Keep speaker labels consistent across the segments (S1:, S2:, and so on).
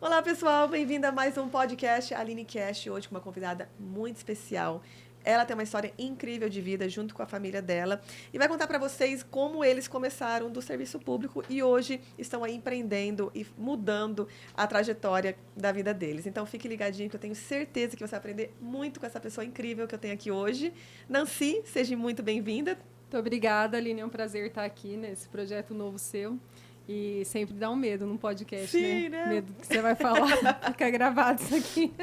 S1: Olá, pessoal, bem-vinda a mais um podcast Aline Cast, hoje com uma convidada muito especial. Ela tem uma história incrível de vida junto com a família dela e vai contar para vocês como eles começaram do serviço público e hoje estão aí empreendendo e mudando a trajetória da vida deles. Então fique ligadinho que eu tenho certeza que você vai aprender muito com essa pessoa incrível que eu tenho aqui hoje. Nancy, seja muito bem-vinda.
S2: Muito obrigada, Aline. É um prazer estar aqui nesse projeto novo seu. E sempre dá um medo num podcast,
S1: Sim, né?
S2: Medo que você vai falar, fica gravado isso aqui.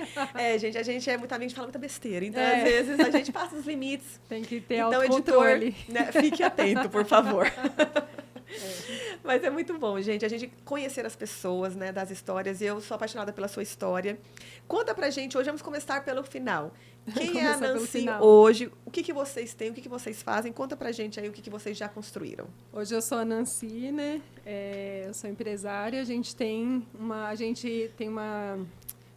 S1: Gente, a gente é muito amigo, a gente fala muita besteira. Então, às vezes, a gente passa os limites.
S2: Tem que ter
S1: então,
S2: autocontrole.
S1: Editor, né, fique atento, por favor. Mas é muito bom, gente, a gente conhecer as pessoas, né, das histórias. E eu sou apaixonada pela sua história. Conta pra gente, hoje vamos começar pelo final. Quem é a Nancy hoje? O que vocês têm? O que vocês fazem? Conta pra gente aí o que vocês já construíram.
S2: Hoje eu sou a Nancy, né? Eu sou empresária. A gente tem uma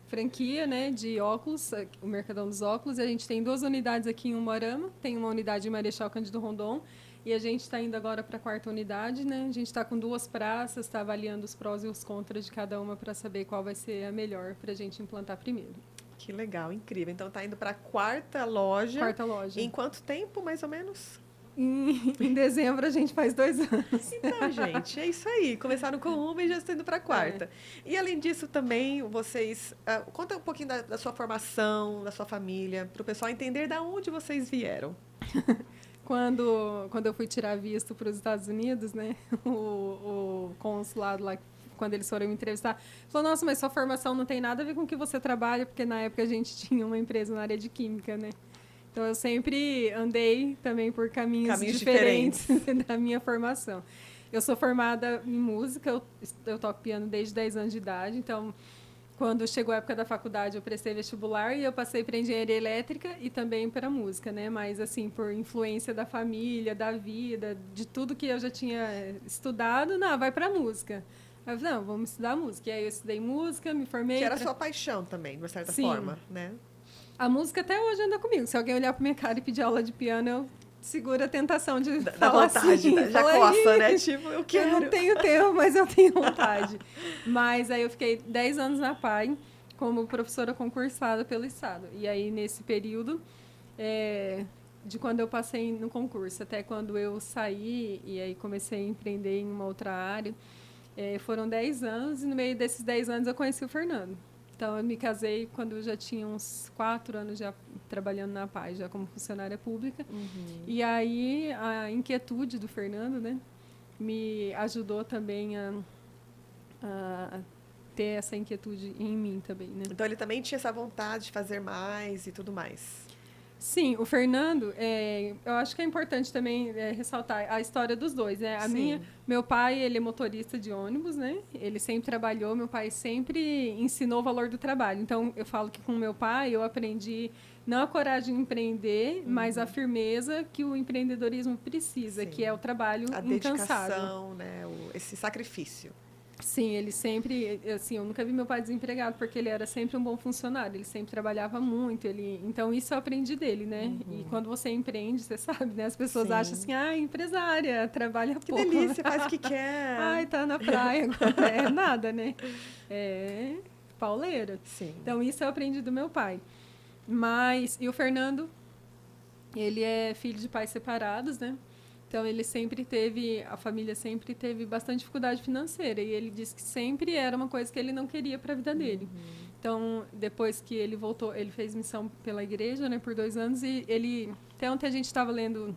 S2: franquia, né, de óculos, o Mercadão dos Óculos. E a gente tem 2 unidades aqui em Umuarama. Tem uma unidade em Marechal Cândido Rondon. E a gente está indo agora para a 4ª unidade, né? A gente está com 2 praças, está avaliando os prós e os contras de cada uma para saber qual vai ser a melhor para a gente implantar primeiro.
S1: Que legal, incrível. Então, está indo para a 4ª loja.
S2: 4ª loja.
S1: Em quanto tempo, mais ou menos?
S2: Em dezembro a gente faz 2 anos.
S1: Então, gente, é isso aí. Começaram com uma e já estão indo para a 4ª. E, além disso, também, vocês... conta um pouquinho da sua formação, da sua família, para o pessoal entender de onde vocês vieram.
S2: Quando eu fui tirar visto para os Estados Unidos, né, o consulado lá, quando eles foram me entrevistar, falou, nossa, mas sua formação não tem nada a ver com o que você trabalha, porque na época a gente tinha uma empresa na área de química, né? Então, eu sempre andei também por caminhos diferentes da minha formação. Eu sou formada em música, eu toco piano desde 10 anos de idade, então... Quando chegou a época da faculdade, eu prestei vestibular e eu passei para engenharia elétrica e também para música, né? Mas, assim, por influência da família, da vida, de tudo que eu já tinha estudado, não, vai para música. Eu falei, não, vamos estudar música. E aí eu estudei música, me formei...
S1: Que era a sua paixão também, de uma certa forma, né?
S2: A música até hoje anda comigo. Se alguém olhar para minha cara e pedir aula de piano, eu seguro a tentação de falar vontade, assim.
S1: Já coça, né? Tipo, eu quero.
S2: Eu não tenho tempo, mas eu tenho vontade. Mas aí eu fiquei 10 anos na PAI como professora concursada pelo Estado. E aí, nesse período, de quando eu passei no concurso até quando eu saí e aí comecei a empreender em uma outra área, foram 10 anos e no meio desses 10 anos eu conheci o Fernando. Então, eu me casei quando eu já tinha uns 4 anos já trabalhando na PAI, já como funcionária pública.
S1: Uhum.
S2: E aí, a inquietude do Fernando, né, me ajudou também a ter essa inquietude em mim também, né?
S1: Então, ele também tinha essa vontade de fazer mais e tudo mais.
S2: Sim, o Fernando, eu acho que é importante também ressaltar a história dos dois, né? Meu pai, ele é motorista de ônibus, né? Ele sempre trabalhou, meu pai sempre ensinou o valor do trabalho. Então, eu falo que com meu pai eu aprendi não a coragem de empreender, mas a firmeza que o empreendedorismo precisa, que é o trabalho incansável.
S1: A dedicação, né? Esse sacrifício.
S2: Sim, ele sempre, assim, eu nunca vi meu pai desempregado, porque ele era sempre um bom funcionário, ele sempre trabalhava muito, então isso eu aprendi dele, né? Uhum. E quando você empreende, você sabe, né? As pessoas acham assim, empresária, trabalha pouco.
S1: Que delícia, faz o que quer.
S2: Ai, tá na praia, é nada, né? É pauleira.
S1: Sim.
S2: Então isso eu aprendi do meu pai. E o Fernando, ele é filho de pais separados, né? Então, a família sempre teve bastante dificuldade financeira. E ele disse que sempre era uma coisa que ele não queria para a vida dele. Uhum. Então, depois que ele voltou, ele fez missão pela igreja, né, por 2 anos. E até ontem a gente estava lendo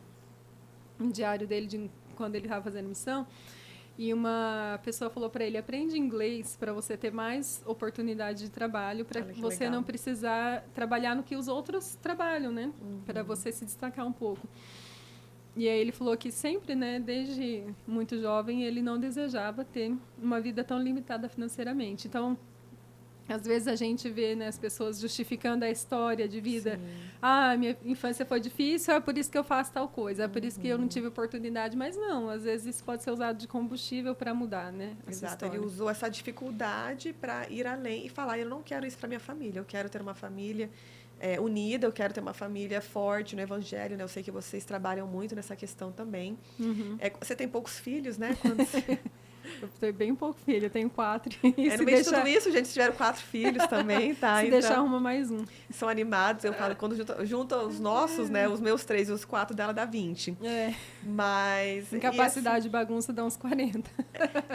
S2: um diário dele de quando ele estava fazendo missão. E uma pessoa falou para ele, aprende inglês para você ter mais oportunidade de trabalho, para você legal. Não precisar trabalhar no que os outros trabalham, né? Uhum. Para você se destacar um pouco. E aí ele falou que sempre, né, desde muito jovem, ele não desejava ter uma vida tão limitada financeiramente. Então, às vezes a gente vê, né, as pessoas justificando a história de vida. Sim. Minha infância foi difícil, é por isso que eu faço tal coisa, é por isso que eu não tive oportunidade. Mas não, às vezes isso pode ser usado de combustível para mudar, né?
S1: Exato, ele usou essa dificuldade para ir além e falar, eu não quero isso para minha família, eu quero ter uma família unida, eu quero ter uma família forte no Evangelho, né? Eu sei que vocês trabalham muito nessa questão também. Uhum. Você tem poucos filhos, né?
S2: Eu tenho bem pouco filho, eu tenho 4.
S1: No meio de tudo isso, gente, tiveram 4 filhos também, tá?
S2: Se deixar, arruma mais um.
S1: São animados, eu falo, quando junta os nossos, né? Os meus 3 e os 4 dela dá 20. Mas...
S2: Em capacidade de bagunça dá uns 40.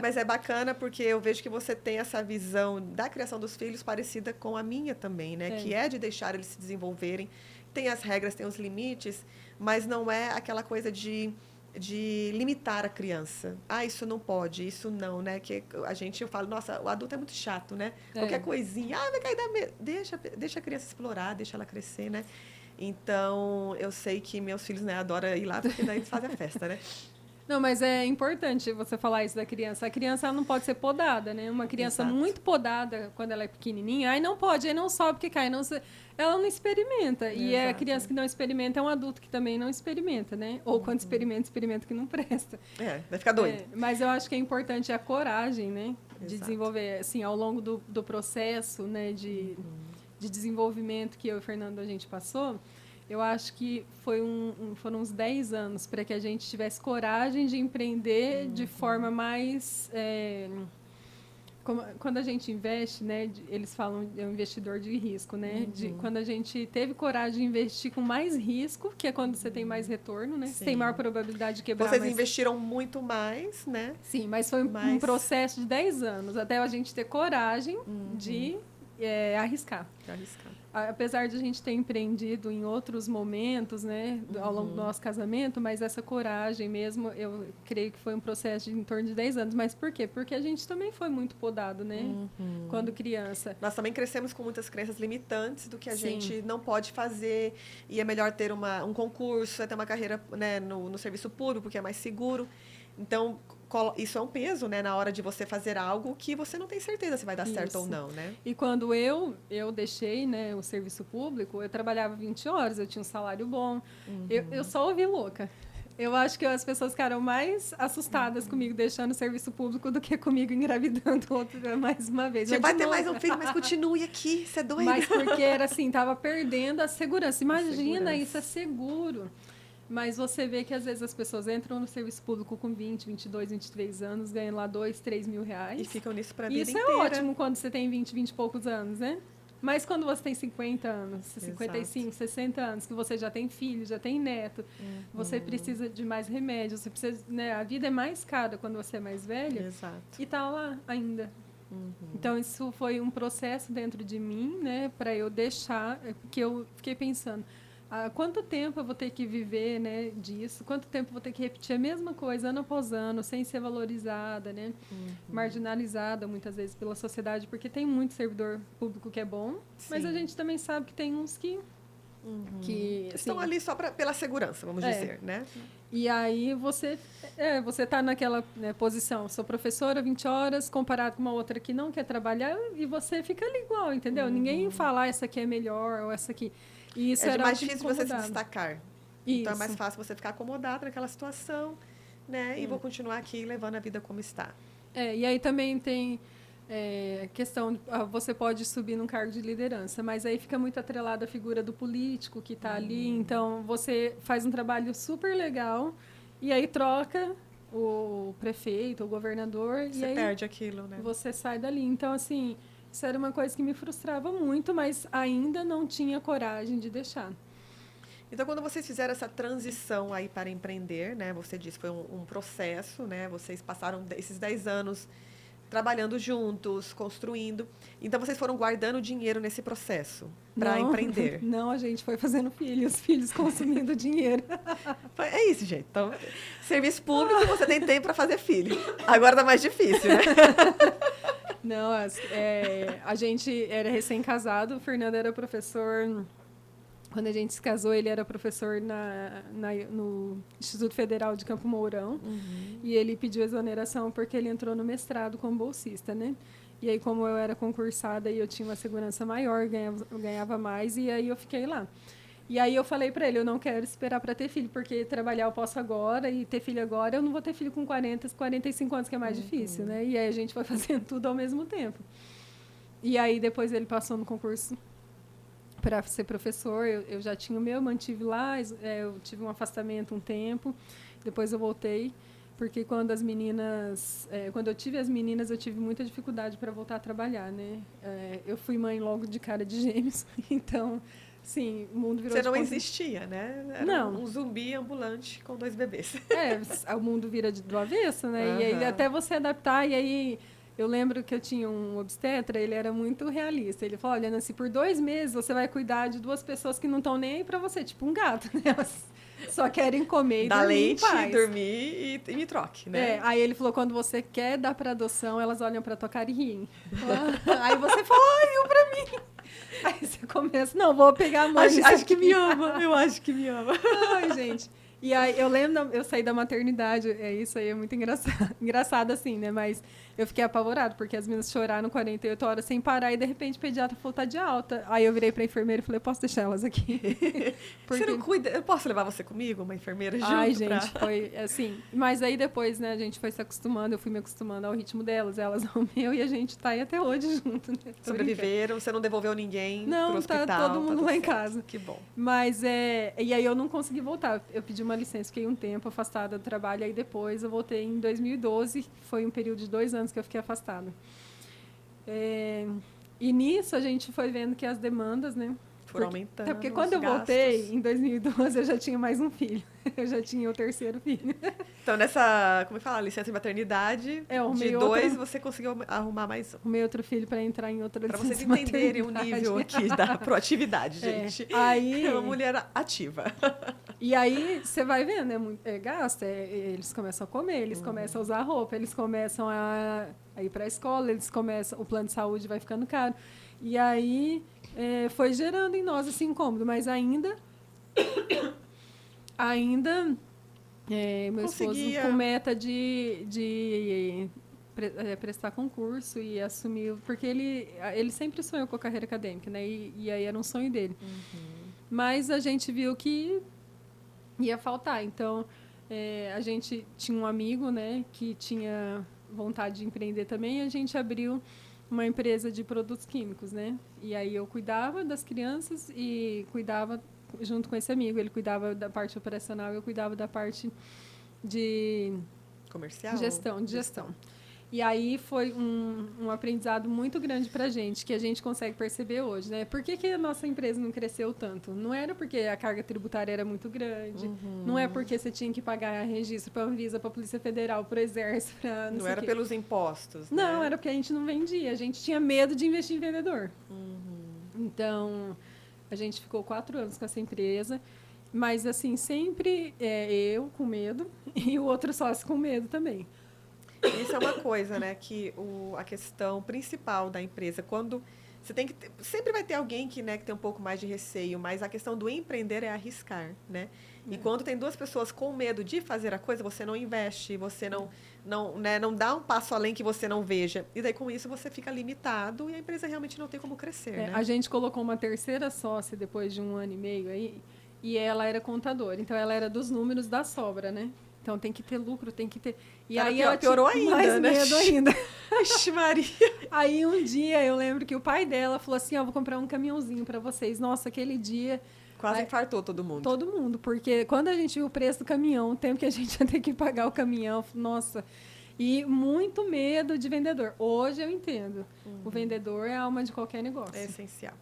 S1: Mas é bacana porque eu vejo que você tem essa visão da criação dos filhos parecida com a minha também, né? Que é de deixar eles se desenvolverem. Tem as regras, tem os limites, mas não é aquela coisa de limitar a criança. Isso não pode, isso não, né? Que eu falo, nossa, o adulto é muito chato, né? Qualquer coisinha, vai cair da mesa. Deixa a criança explorar, deixa ela crescer, né? Então, eu sei que meus filhos, né, adoram ir lá, porque daí eles fazem a festa, né?
S2: Não, mas é importante você falar isso da criança. A criança ela não pode ser podada, né? Uma criança muito podada, quando ela é pequenininha, aí não pode, aí não sobe que cai. Ela não experimenta. E a criança que não experimenta é um adulto que também não experimenta, né? Ou quando experimenta que não presta.
S1: Vai ficar doido.
S2: Mas eu acho que é importante a coragem, né? De desenvolver, assim, ao longo do processo, né? De desenvolvimento que eu e o Fernando a gente passou. Eu acho que foram uns 10 anos para que a gente tivesse coragem de empreender de forma mais... quando a gente investe, né, eles falam é um investidor de risco, né? Quando a gente teve coragem de investir com mais risco, que é quando você tem mais retorno, né? Você tem maior probabilidade de quebrar.
S1: Vocês investiram muito mais, né?
S2: Sim, mas foi um processo de 10 anos, até a gente ter coragem de arriscar. Apesar de a gente ter empreendido em outros momentos, né, ao longo do nosso casamento, mas essa coragem mesmo, eu creio que foi um processo de em torno de 10 anos. Mas por quê? Porque a gente também foi muito podado, né, quando criança.
S1: Nós também crescemos com muitas crenças limitantes do que a gente não pode fazer, e é melhor ter um concurso, ter uma carreira, né, no serviço público, porque é mais seguro. Então, isso é um peso, né, na hora de você fazer algo que você não tem certeza se vai dar certo ou não, né?
S2: E quando eu deixei, né, o serviço público, eu trabalhava 20 horas, eu tinha um salário bom, eu só ouvi louca. Eu acho que as pessoas ficaram mais assustadas comigo deixando o serviço público do que comigo engravidando outra mais uma vez.
S1: Você vai ter mais um filho, mas continue aqui, você é doida.
S2: Mas porque era assim, tava perdendo a segurança. Imagina, isso é seguro. Mas você vê que, às vezes, as pessoas entram no serviço público com 20, 22, 23 anos, ganham lá 2, 3 mil reais.
S1: E ficam nisso para a vida
S2: inteira. Isso é ótimo quando você tem 20 e poucos anos, né? Mas quando você tem 50 anos, 55, 60 anos, que você já tem filho, já tem neto, você precisa de mais remédios, você precisa, né? A vida é mais cara quando você é mais velha. E tá lá ainda. Então, isso foi um processo dentro de mim, né? Para eu deixar, que eu fiquei pensando... quanto tempo eu vou ter que viver, né, disso? Quanto tempo eu vou ter que repetir a mesma coisa ano após ano, sem ser valorizada, né? Marginalizada, muitas vezes, pela sociedade, porque tem muito servidor público que é bom, mas a gente também sabe que tem uns que
S1: estão ali só pela segurança, vamos dizer, né?
S2: E aí você tá naquela, né, posição, sou professora 20 horas, comparado com uma outra que não quer trabalhar, e você fica ali igual, entendeu? Ninguém fala, essa aqui é melhor, ou essa aqui... E isso
S1: mais difícil você se destacar. Então é mais fácil você ficar acomodado naquela situação, né? E vou continuar aqui levando a vida como está.
S2: E aí também tem questão, você pode subir num cargo de liderança, mas aí fica muito atrelada a figura do político que está ali. Então você faz um trabalho super legal e aí troca o prefeito, o governador.
S1: Você perde aquilo, né?
S2: Você sai dali. Então, assim... Isso era uma coisa que me frustrava muito, mas ainda não tinha coragem de deixar.
S1: Então, quando vocês fizeram essa transição aí para empreender, né? Você disse que foi um processo, né? Vocês passaram esses 10 anos trabalhando juntos, construindo. Então, vocês foram guardando dinheiro nesse processo para empreender?
S2: Não, a gente foi fazendo filhos, filhos consumindo dinheiro.
S1: É isso, gente. Então, serviço público, você tem tempo para fazer filho. Agora tá mais difícil, né?
S2: Não, a gente era recém-casado, o Fernando era professor... Quando a gente se casou, ele era professor no Instituto Federal de Campo Mourão. E ele pediu exoneração porque ele entrou no mestrado como bolsista, né? E aí, como eu era concursada e eu tinha uma segurança maior, eu ganhava mais, e aí eu fiquei lá. E aí eu falei para ele, eu não quero esperar para ter filho, porque trabalhar eu posso agora e ter filho agora, eu não vou ter filho com 40, 45 anos, que é mais difícil, né? E aí a gente foi fazendo tudo ao mesmo tempo. E aí depois ele passou no concurso para ser professor, eu já tinha o meu, mantive lá, eu tive um afastamento um tempo, depois eu voltei Porque quando as meninas... quando eu tive as meninas, eu tive muita dificuldade para voltar a trabalhar, né? Eu fui mãe logo de cara de gêmeos, então, sim, o mundo virou
S1: Você
S2: de
S1: não
S2: ponta...
S1: existia, né? Era
S2: Não.
S1: um zumbi ambulante com 2 bebês.
S2: O mundo vira do avesso, né? E aí até você adaptar, e aí... Eu lembro que eu tinha um obstetra, ele era muito realista. Ele falou, olha, Nancy, por 2 meses você vai cuidar de 2 pessoas que não estão nem aí para você, tipo um gato, né? Elas só querem comer e
S1: Dá
S2: dormir
S1: leite,
S2: em paz.
S1: dormir e me troque, né?
S2: Aí ele falou, quando você quer dar para adoção, elas olham para tua cara e riem. Aí você fala, ai, pra mim. Aí você começa, não, vou pegar a mãe.
S1: Acho que me ama, eu acho que me ama.
S2: Ai, gente. E aí, eu lembro, eu saí da maternidade, isso aí é muito engraçado assim, né? Mas eu fiquei apavorada, porque as meninas choraram 48 horas sem parar e, de repente, o pediatra falou, tá de alta. Aí eu virei pra enfermeira e falei, posso deixar elas aqui?
S1: Porque... Você não cuida? Eu posso levar você comigo, uma enfermeira, junto?
S2: Ai, gente, foi assim. Mas aí depois, né, a gente foi se acostumando, eu fui me acostumando ao ritmo delas, elas ao meu, e a gente tá aí até hoje junto, né?
S1: Sobreviveram, você não devolveu ninguém pro hospital?
S2: Não, tá todo mundo lá em casa.
S1: Que bom.
S2: Mas, e aí eu não consegui voltar. Eu pedi uma licença, fiquei um tempo afastada do trabalho, aí depois eu voltei em 2012, foi um período de 2 anos que eu fiquei afastada. E nisso a gente foi vendo que as demandas, né?
S1: Foram aumentando.
S2: Até porque quando eu voltei, em 2012, eu já tinha mais um filho. Eu já tinha o 3º filho.
S1: Então, nessa, como é que fala, licença de maternidade, de 2, você conseguiu arrumar mais um.
S2: Arrumei outro filho para entrar em outra licença.
S1: Para vocês entenderem o nível aqui da proatividade, gente.
S2: Aí,
S1: é uma mulher ativa.
S2: E aí, você vai vendo, gasta, eles começam a comer, eles começam a usar roupa, eles começam a ir para a escola, o plano de saúde vai ficando caro. E aí, foi gerando em nós esse incômodo, mas ainda meu esposo com meta de prestar concurso e assumir, porque ele sempre sonhou com a carreira acadêmica, né? E aí era um sonho dele. Mas a gente viu que ia faltar. Então, a gente tinha um amigo, né, que tinha vontade de empreender também, e a gente abriu uma empresa de produtos químicos, né? E aí eu cuidava das crianças e cuidava junto com esse amigo. Ele cuidava da parte operacional, eu cuidava da parte de
S1: comercial,
S2: gestão. E aí foi um aprendizado muito grande para a gente, que a gente consegue perceber hoje, né? Por que a nossa empresa não cresceu tanto? Não era porque a carga tributária era muito grande, não é porque você tinha que pagar registro para a Anvisa, para a Polícia Federal, para o Exército, para
S1: não era pelos impostos,
S2: né? Não,
S1: né?
S2: era porque a gente não vendia, a gente tinha medo de investir em vendedor. Então, a gente ficou 4 anos com essa empresa, mas assim, sempre eu com medo e o outro sócio com medo também.
S1: Isso é uma coisa, né, que a questão principal da empresa, quando você tem que sempre vai ter alguém que tem um pouco mais de receio, mas a questão do empreender é arriscar, né? E quando tem 2 pessoas com medo de fazer a coisa, você não investe, você não dá um passo além que você não veja. E daí com isso você fica limitado e a empresa realmente não tem como crescer, né?
S2: A gente colocou uma 3ª sócia depois de 1 ano e meio aí, e ela era contadora, então ela era dos números da sobra, né? Então tem que ter lucro, tem que ter. E aí ela
S1: piorou ainda,
S2: mais
S1: né?
S2: medo ainda.
S1: Ixi, Maria.
S2: Aí um dia eu lembro que o pai dela falou assim: vou comprar um caminhãozinho para vocês. Nossa, aquele dia
S1: quase infartou todo mundo.
S2: Todo mundo, porque quando a gente viu o preço do caminhão, o tempo que a gente ia ter que pagar o caminhão, nossa. E muito medo de vendedor. Hoje eu entendo. O vendedor é a alma de qualquer negócio.
S1: É essencial.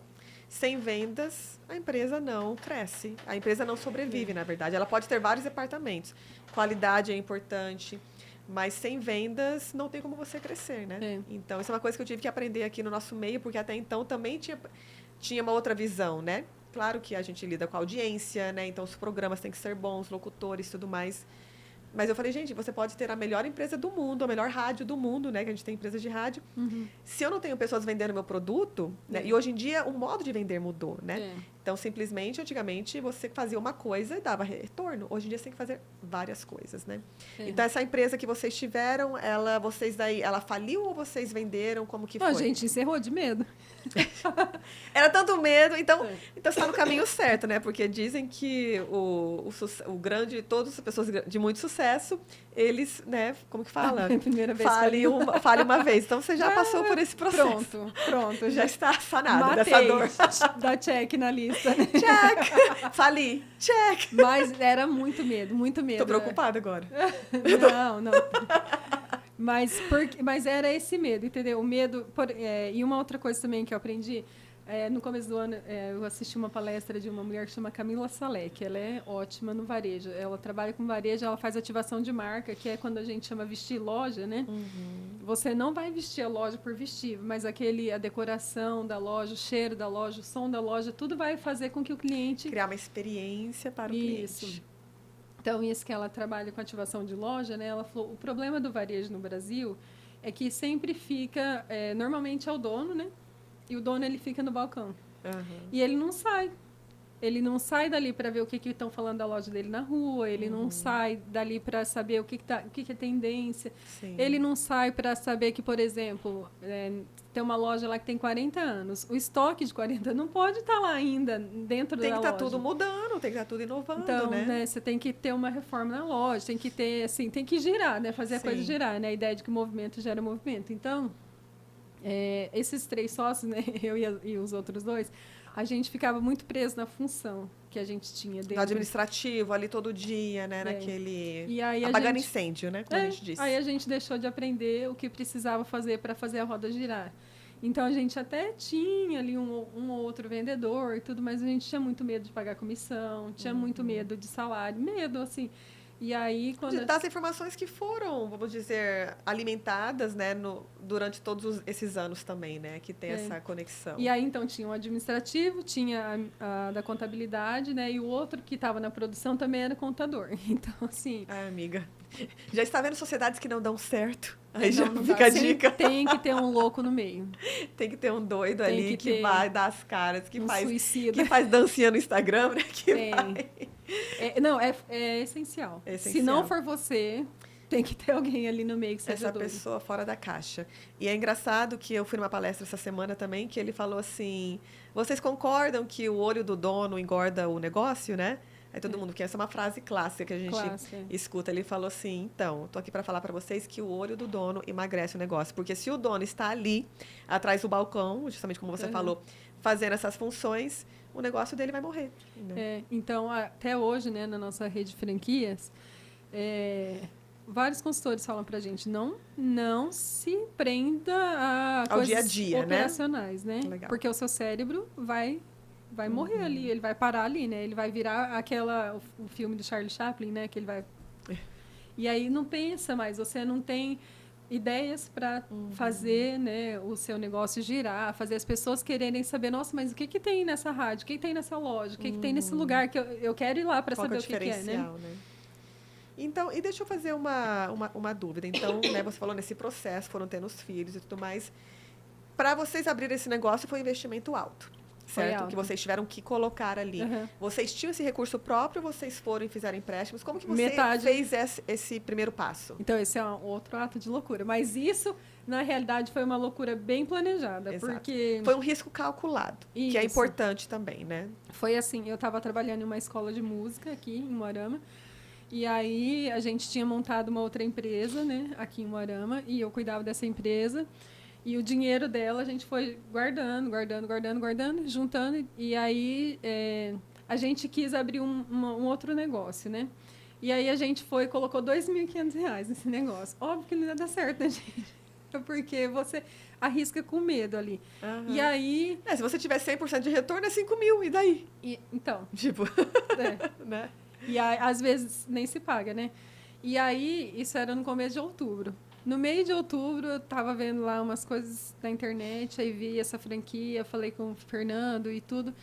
S1: Sem vendas, a empresa não cresce. A empresa não sobrevive, na verdade. Ela pode ter vários departamentos. Qualidade é importante, mas sem vendas não tem como você crescer, né? Então, isso é uma coisa que eu tive que aprender aqui no nosso meio, porque até então também tinha uma outra visão, né? Claro que a gente lida com a audiência, né? Então, os programas têm que ser bons, locutores e tudo mais. Mas eu falei, gente, você pode ter a melhor empresa do mundo, a melhor rádio do mundo, né? Que a gente tem empresas de rádio. Se eu não tenho pessoas vendendo meu produto, né? E hoje em dia o modo de vender mudou, né? Então, simplesmente, antigamente, você fazia uma coisa e dava retorno. Hoje em dia, você tem que fazer várias coisas, né? Então, essa empresa que vocês tiveram, ela faliu ou vocês venderam? Como que foi?
S2: A gente encerrou de medo.
S1: Era tanto medo. Então você está no caminho certo, né? Porque dizem que todas as pessoas de muito sucesso, eles, né? Como que fala?
S2: Primeira vez
S1: fale uma vez. Então, você já passou por esse processo.
S2: Pronto.
S1: Já está sanada dessa dor.
S2: Dá check na lista. resposta, né?
S1: Check! Fali, check!
S2: Mas era muito medo, muito medo.
S1: Tô preocupada agora.
S2: Não. Mas era esse medo, entendeu? O medo... e uma outra coisa também que eu aprendi... no começo do ano, eu assisti uma palestra de uma mulher que chama Camila Salek. Ela é ótima no varejo. Ela trabalha com varejo, ela faz ativação de marca, que é quando a gente chama vestir loja, né? Você não vai vestir a loja por vestir, mas a decoração da loja, o cheiro da loja, o som da loja, tudo vai fazer com que o cliente...
S1: Criar uma experiência para o cliente.
S2: Então, isso que ela trabalha com ativação de loja, né? Ela falou, o problema do varejo no Brasil é que sempre fica... normalmente é o dono, né? E o dono, ele fica no balcão. E ele não sai. Ele não sai dali para ver o que estão falando da loja dele na rua. Ele não sai dali para saber o que é tendência.
S1: Sim.
S2: Ele não sai para saber que, por exemplo, tem uma loja lá que tem 40 anos. O estoque de 40 não pode estar lá ainda dentro da loja.
S1: Tem que estar tudo mudando, tem que estar tudo inovando,
S2: então,
S1: né?
S2: Você tem que ter uma reforma na loja. Tem que ter, assim, tem que girar, né? Fazer a coisa girar, né? A ideia de que o movimento gera movimento. Então... esses 3 sócios, né, eu e os outros 2, a gente ficava muito preso na função que a gente tinha dentro.
S1: No administrativo, ali todo dia, né? Naquele...
S2: E aí
S1: apagando incêndio, né? Como a gente disse.
S2: Aí a gente deixou de aprender o que precisava fazer para fazer a roda girar. Então, a gente até tinha ali um ou outro vendedor e tudo, mas a gente tinha muito medo de pagar comissão, tinha muito medo de salário, medo, assim... E aí,
S1: das informações que foram, vamos dizer, alimentadas, né, durante todos esses anos também, né, que tem essa conexão.
S2: E aí, então, tinha o administrativo, tinha a da contabilidade, né, e o outro que estava na produção também era contador. Então, assim...
S1: amiga, já está vendo sociedades que não dão certo? Aí já fica a dica.
S2: Tem que ter um louco no meio.
S1: Tem que ter um doido ali que vai dar as caras, que faz
S2: suicida.
S1: Que faz dancinha no Instagram, né, que vai...
S2: É essencial.
S1: É essencial.
S2: Se não for você, tem que ter alguém ali no meio que seja
S1: essa
S2: doido.
S1: pessoa fora da caixa. E é engraçado que eu fui numa palestra essa semana também, que ele falou assim, vocês concordam que o olho do dono engorda o negócio, né? Aí todo mundo, que essa é uma frase clássica que a gente escuta. Ele falou assim, então, tô aqui para falar para vocês que o olho do dono emagrece o negócio. Porque se o dono está ali, atrás do balcão, justamente como você falou, fazendo essas funções, o negócio dele vai morrer. Né?
S2: Então, até hoje, né, na nossa rede de franquias, vários consultores falam para a gente, não se prenda a coisas
S1: dia a dia,
S2: operacionais, né?
S1: Legal.
S2: Porque o seu cérebro vai morrer ali, ele vai parar ali, né? Ele vai virar o filme do Charlie Chaplin, né? Que ele vai... E aí não pensa mais, você não tem ideias para fazer, né, o seu negócio girar, fazer as pessoas quererem saber, nossa, mas o que tem nessa rádio? O que tem nessa loja? O que tem nesse lugar que eu quero ir lá para saber o que é, né?
S1: Então, e deixa eu fazer uma dúvida. Então, né, você falou nesse processo, foram tendo os filhos e tudo mais. Para vocês abrirem esse negócio, foi um investimento alto. Certo? Que vocês tiveram que colocar ali. Vocês tinham esse recurso próprio, vocês foram e fizeram empréstimos? Como que você fez esse primeiro passo?
S2: Então, esse é um outro ato de loucura. Mas isso, na realidade, foi uma loucura bem planejada.
S1: Exato.
S2: Porque
S1: foi um risco calculado, que é importante também, né?
S2: Foi assim, eu estava trabalhando em uma escola de música aqui em Moarama. E aí, a gente tinha montado uma outra empresa, né, aqui em Moarama. E eu cuidava dessa empresa. E o dinheiro dela a gente foi guardando, juntando. E aí a gente quis abrir um outro negócio, né? E aí a gente foi e colocou R$2.500 nesse negócio. Óbvio que não ia dar certo, né, gente? Porque você arrisca com medo ali. E aí...
S1: se você tiver 100% de retorno, é 5 mil. E daí?
S2: Então...
S1: Tipo... né?
S2: E aí, às vezes nem se paga, né? E aí, isso era no começo de outubro. No meio de outubro, eu estava vendo lá umas coisas na internet, aí vi essa franquia, falei com o Fernando e tudo.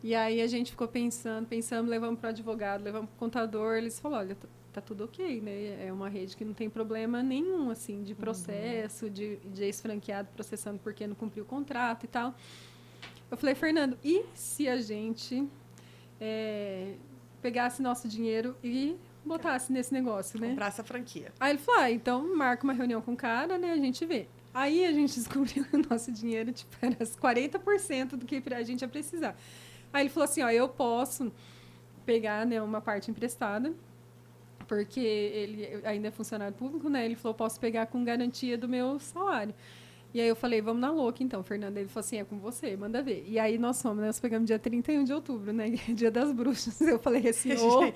S2: E aí a gente ficou pensando, levamos para o advogado, levamos para o contador. Eles falaram, olha, tá tudo ok, né? É uma rede que não tem problema nenhum, assim, de processo, de ex-franqueado processando porque não cumpriu o contrato e tal. Eu falei, Fernando, e se a gente pegasse nosso dinheiro e botasse nesse negócio, né?
S1: Comprar essa franquia.
S2: Aí ele falou, então marca uma reunião com o cara, né? A gente vê. Aí a gente descobriu que o nosso dinheiro, tipo, era 40% do que a gente ia precisar. Aí ele falou assim, ó, eu posso pegar, né, uma parte emprestada, porque ele ainda é funcionário público, né? Ele falou, posso pegar com garantia do meu salário. E aí eu falei, vamos na louca então, Fernanda. Ele falou assim, é com você, manda ver. E aí nós fomos, né? Nós pegamos dia 31 de outubro, né? Dia das bruxas. Eu falei assim, ô...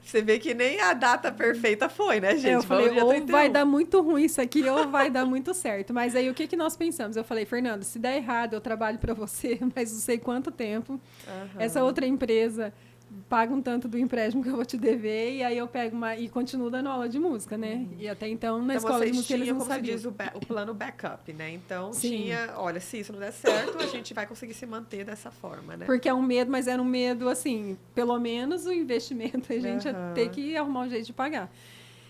S1: Você vê que nem a data perfeita foi, né, gente?
S2: Eu falei,
S1: dia
S2: ou
S1: 31.
S2: vai dar muito ruim isso aqui, ou vai dar muito certo. Mas aí o que nós pensamos? Eu falei, Fernando, se der errado, eu trabalho para você, mas não sei quanto tempo. Essa outra empresa paga um tanto do empréstimo que eu vou te dever, e aí eu pego e continuo dando aula de música, né? E até então, na escola de música, eles não sabiam.
S1: Como se diz, o plano backup, né? Então,
S2: Sim.
S1: olha, se isso não der certo, a gente vai conseguir se manter dessa forma, né?
S2: Porque é um medo, mas era um medo, assim, pelo menos o investimento, a gente ia ter que arrumar um jeito de pagar.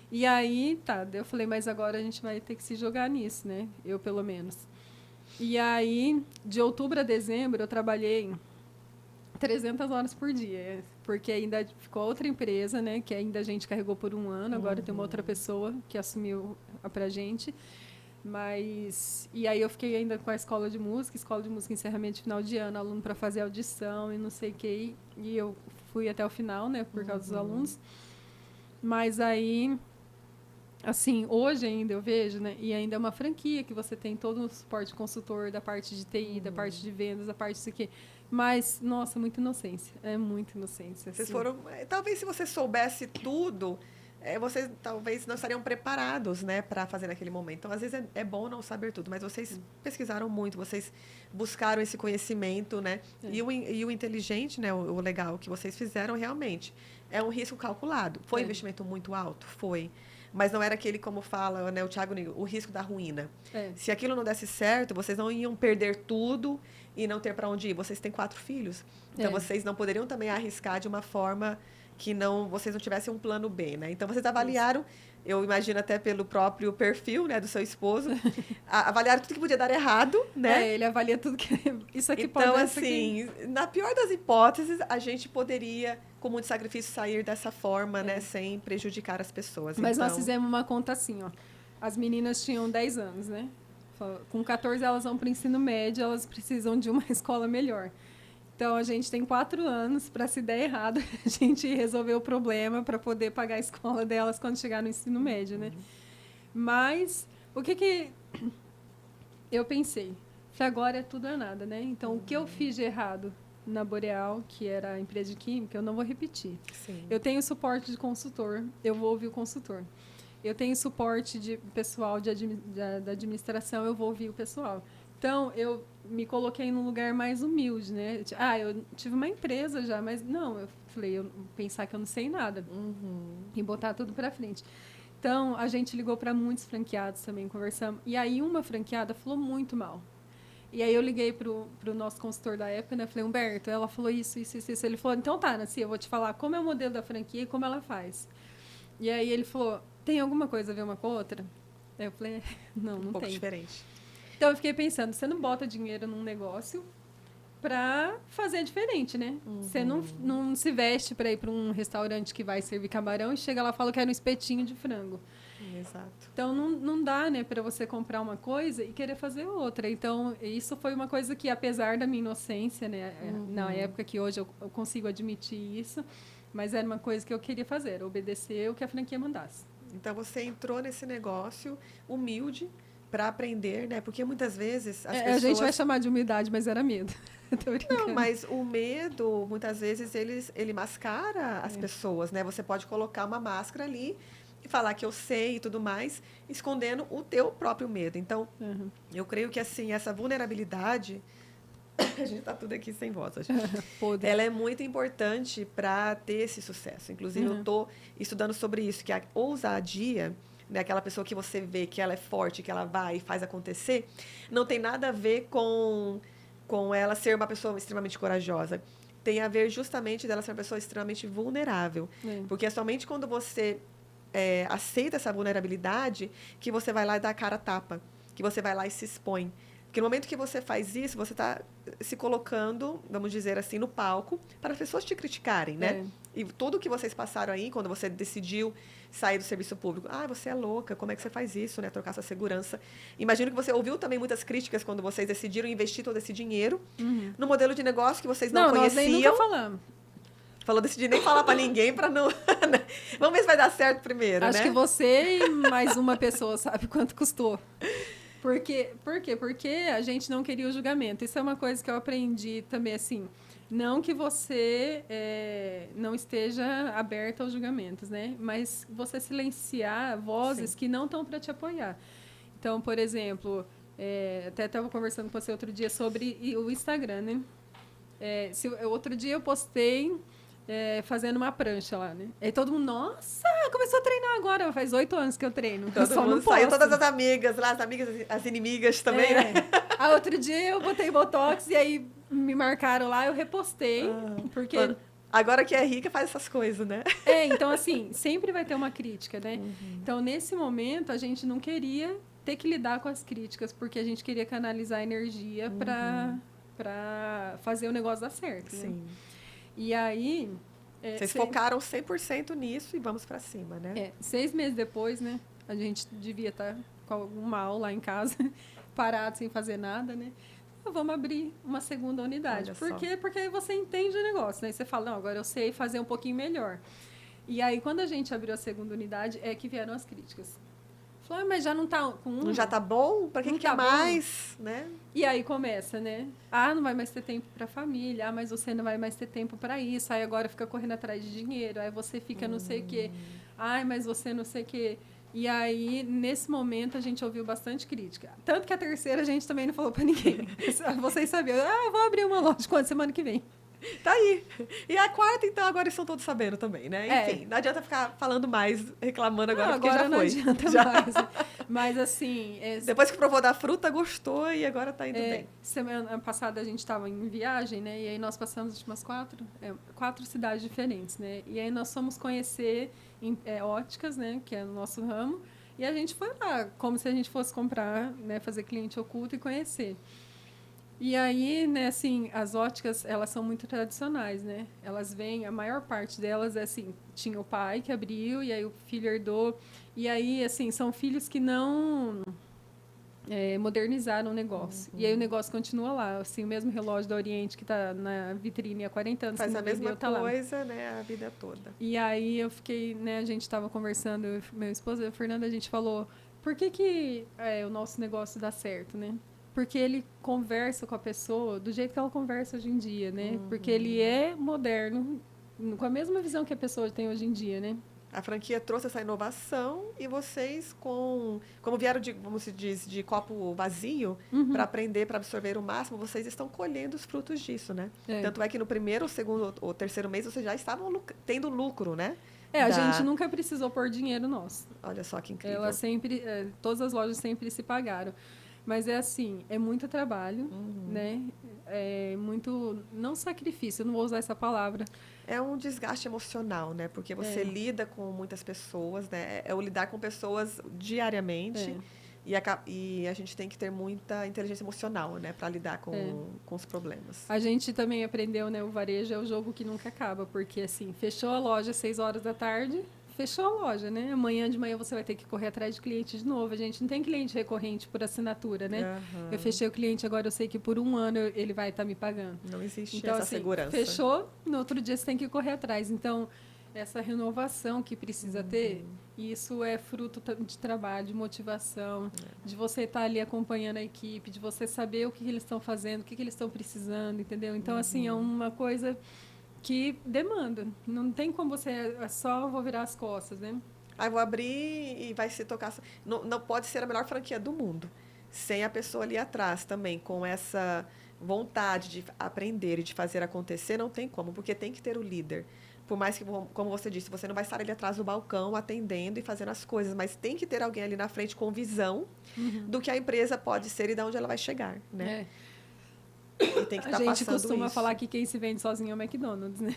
S2: E aí, tá, eu falei, mas agora a gente vai ter que se jogar nisso, né? Eu, pelo menos. E aí, de outubro a dezembro, eu trabalhei 300 horas por dia, porque ainda ficou outra empresa, né, que ainda a gente carregou por um ano, agora tem uma outra pessoa que assumiu pra gente, mas... E aí eu fiquei ainda com a escola de música encerramento de final de ano, aluno para fazer audição e não sei o que, e eu fui até o final, né, por causa dos alunos, mas aí... Assim, hoje ainda eu vejo, né? E ainda é uma franquia que você tem todo o suporte consultor da parte de TI, da parte de vendas, da parte disso aqui. Mas, nossa, muita inocência. É muita inocência.
S1: Vocês
S2: assim.
S1: foram... Talvez se você soubesse tudo, vocês talvez não estariam preparados, né, para fazer naquele momento. Então, às vezes, é bom não saber tudo, mas vocês pesquisaram muito, vocês buscaram esse conhecimento, né? E o inteligente, né, o legal que vocês fizeram realmente é um risco calculado. Foi um investimento muito alto? Foi. Mas não era aquele, como fala, né, o Thiago, o risco da ruína. Se aquilo não desse certo, vocês não iam perder tudo e não ter para onde ir. Vocês têm 4 filhos. Então, vocês não poderiam também arriscar de uma forma que vocês não tivessem um plano B, né? Então, vocês avaliaram, eu imagino até pelo próprio perfil, né, do seu esposo, avaliaram tudo que podia dar errado, né?
S2: Ele avalia tudo que... Isso aqui
S1: então,
S2: pode...
S1: assim, na pior das hipóteses, a gente poderia, com muito sacrifício, sair dessa forma, né, sem prejudicar as pessoas.
S2: Mas
S1: então...
S2: nós fizemos uma conta assim, ó. As meninas tinham 10 anos, né? Com 14 elas vão para o ensino médio, elas precisam de uma escola melhor. Então, a gente tem 4 anos para, se der errado, a gente resolver o problema para poder pagar a escola delas quando chegar no ensino médio, né? Mas, o que eu pensei? Que agora é tudo ou nada, né? Então, o que eu fiz de errado na Boreal, que era a empresa de química, eu não vou repetir.
S1: Sim.
S2: Eu tenho suporte de consultor, eu vou ouvir o consultor. Eu tenho suporte de pessoal da administração, eu vou ouvir o pessoal. Então, eu me coloquei num lugar mais humilde, né? Eu tive uma empresa já, mas não, eu falei, pensar que eu não sei nada. E botar tudo para frente. Então, a gente ligou para muitos franqueados também, conversamos. E aí, uma franqueada falou muito mal. E aí, eu liguei pro nosso consultor da época, né? Falei, Humberto, ela falou isso. Ele falou, então tá, Nancy, eu vou te falar como é o modelo da franquia e como ela faz. E aí, ele falou, tem alguma coisa a ver uma com a outra? Aí eu falei, não tem.
S1: Um pouco diferente.
S2: Então, eu fiquei pensando, você não bota dinheiro num negócio para fazer diferente, né? Você não se veste para ir para um restaurante que vai servir camarão e chega lá e fala que era um espetinho de frango.
S1: Exato.
S2: Então, não dá, né, para você comprar uma coisa e querer fazer outra. Então, isso foi uma coisa que, apesar da minha inocência, né, na época que hoje eu consigo admitir isso, mas era uma coisa que eu queria fazer, obedecer o que a franquia mandasse.
S1: Então, você entrou nesse negócio humilde para aprender, né? Porque muitas vezes as pessoas...
S2: A gente vai chamar de humildade, mas era medo.
S1: Não, mas o medo, muitas vezes, ele mascara as pessoas, né? Você pode colocar uma máscara ali e falar que eu sei e tudo mais, escondendo o teu próprio medo. Então, eu creio que, assim, essa vulnerabilidade... A gente está tudo aqui sem voz hoje. Ela é muito importante para ter esse sucesso. Inclusive, eu estou estudando sobre isso, que a ousadia, né, aquela pessoa que você vê que ela é forte, que ela vai e faz acontecer, não tem nada a ver com ela ser uma pessoa extremamente corajosa. Tem a ver justamente dela ser uma pessoa extremamente vulnerável. Porque é somente quando você aceita essa vulnerabilidade que você vai lá e dá a cara a tapa, que você vai lá e se expõe. Porque no momento que você faz isso, você está se colocando, vamos dizer assim, no palco para as pessoas te criticarem, né? E tudo que vocês passaram aí, quando você decidiu sair do serviço público, você é louca, como é que você faz isso, né? Trocar essa segurança. Imagino que você ouviu também muitas críticas quando vocês decidiram investir todo esse dinheiro no modelo de negócio que vocês não conheciam.
S2: Nós nem nunca falamos.
S1: Falou, decidi nem falar para ninguém para não... Vamos ver se vai dar certo primeiro,
S2: Acho
S1: né?
S2: que você e mais uma pessoa sabe quanto custou. Por quê? Porque a gente não queria o julgamento. Isso é uma coisa que eu aprendi também, assim. Não que você não esteja aberta aos julgamentos, né? Mas você silenciar vozes
S1: Sim.
S2: que não estão para te apoiar. Então, por exemplo, até estava conversando com você outro dia sobre o Instagram, né? Outro dia eu postei fazendo uma prancha lá, né? Aí todo mundo, nossa, começou a treinar agora. Faz 8 anos que eu treino. Eu
S1: Todo
S2: só
S1: mundo
S2: não
S1: saiu,
S2: posto.
S1: todas as amigas lá, as amigas, as inimigas também, né?
S2: Aí outro dia eu botei Botox e aí me marcaram lá, eu repostei. Porque.
S1: Mano, agora que é rica, faz essas coisas, né?
S2: Então, assim, sempre vai ter uma crítica, né? Então, nesse momento, a gente não queria ter que lidar com as críticas, porque a gente queria canalizar a energia para fazer o negócio dar certo, né?
S1: Sim.
S2: E aí...
S1: Vocês focaram 100% nisso e vamos pra cima, né?
S2: 6 meses depois, né? A gente devia estar com algum mal lá em casa, parado, sem fazer nada, né? Vamos abrir uma segunda unidade.
S1: Olha
S2: Por
S1: só.
S2: quê? Porque aí você entende o negócio, né? E você fala, não, agora eu sei fazer um pouquinho melhor. E aí, quando a gente abriu a segunda unidade, é que vieram as críticas. Falou, mas já não tá com
S1: Não já tá bom? Pra que
S2: Não
S1: quer
S2: tá bom?
S1: mais, né?
S2: E aí começa, né? Ah, não vai mais ter tempo para família. Ah, mas você não vai mais ter tempo para isso. Aí agora fica correndo atrás de dinheiro. Aí você fica não sei o quê. Ai, mas você não sei o quê. E aí, nesse momento, a gente ouviu bastante crítica. Tanto que a terceira a gente também não falou para ninguém. Vocês sabiam. Ah, eu vou abrir uma loja quando? Semana que vem.
S1: Tá aí. E a quarta, então, agora estão todos sabendo também, né? Enfim, não adianta ficar falando mais, reclamando agora, porque já
S2: não
S1: foi.
S2: adianta
S1: Já.
S2: mais. Mas, assim...
S1: Depois que provou da fruta, gostou e agora tá indo bem.
S2: Semana passada a gente estava em viagem, né? E aí nós passamos umas 4 cidades diferentes, né? E aí nós fomos conhecer óticas, né? Que é o nosso ramo. E a gente foi lá, como se a gente fosse comprar, né? Fazer cliente oculto e conhecer. E aí, né, assim, as óticas, elas são muito tradicionais, né? Elas vêm, a maior parte delas é assim, tinha o pai que abriu, e aí o filho herdou. E aí, assim, são filhos que não modernizaram o negócio. E aí o negócio continua lá. Assim, o mesmo relógio da Oriente que está na vitrine há 40 anos.
S1: Faz
S2: que
S1: a
S2: não
S1: mesma
S2: vendeu, tá lá.
S1: coisa, né, a vida toda.
S2: E aí eu fiquei, né, a gente estava conversando, meu esposo e a Fernanda, a gente falou, por que o nosso negócio dá certo, né? Porque ele conversa com a pessoa do jeito que ela conversa hoje em dia, né? Porque ele é moderno, com a mesma visão que a pessoa tem hoje em dia, né?
S1: A franquia trouxe essa inovação e vocês, como vieram de, como se diz, de copo vazio, para aprender, para absorver o máximo, vocês estão colhendo os frutos disso, né? Tanto é que no primeiro, segundo ou terceiro mês, vocês já estavam tendo lucro, né?
S2: A gente nunca precisou pôr dinheiro nosso.
S1: Olha só que incrível.
S2: Ela sempre, todas as lojas sempre se pagaram. Mas é assim, é muito trabalho, né? É muito, não sacrifício, eu não vou usar essa palavra.
S1: É um desgaste emocional, né? Porque você lida com muitas pessoas, né? É o lidar com pessoas diariamente. E a gente tem que ter muita inteligência emocional, né? Para lidar com os problemas.
S2: A gente também aprendeu, né? O varejo é o jogo que nunca acaba. Porque, assim, fechou a loja às 6 horas da tarde, fechou a loja, né? Amanhã de manhã você vai ter que correr atrás de cliente de novo. A gente não tem cliente recorrente por assinatura, né? Eu fechei o cliente, agora eu sei que por 1 ano ele vai estar me pagando.
S1: Não existe
S2: então,
S1: essa
S2: assim,
S1: segurança.
S2: Fechou, no outro dia você tem que correr atrás. Então, essa renovação que precisa ter, isso é fruto de trabalho, de motivação, de você estar ali acompanhando a equipe, de você saber o que eles estão fazendo, o que eles estão precisando, entendeu? Então, assim, é uma coisa que demanda. Não tem como você só vou virar as costas, né?
S1: Aí vou abrir e vai se tocar. Não pode ser a melhor franquia do mundo sem a pessoa ali atrás também, com essa vontade de aprender e de fazer acontecer, não tem como, porque tem que ter o líder. Por mais que, como você disse, você não vai estar ali atrás do balcão atendendo e fazendo as coisas, mas tem que ter alguém ali na frente com visão do que a empresa pode ser e de onde ela vai chegar, né? E tem que
S2: a gente costuma falar que quem se vende sozinho é o McDonald's, né?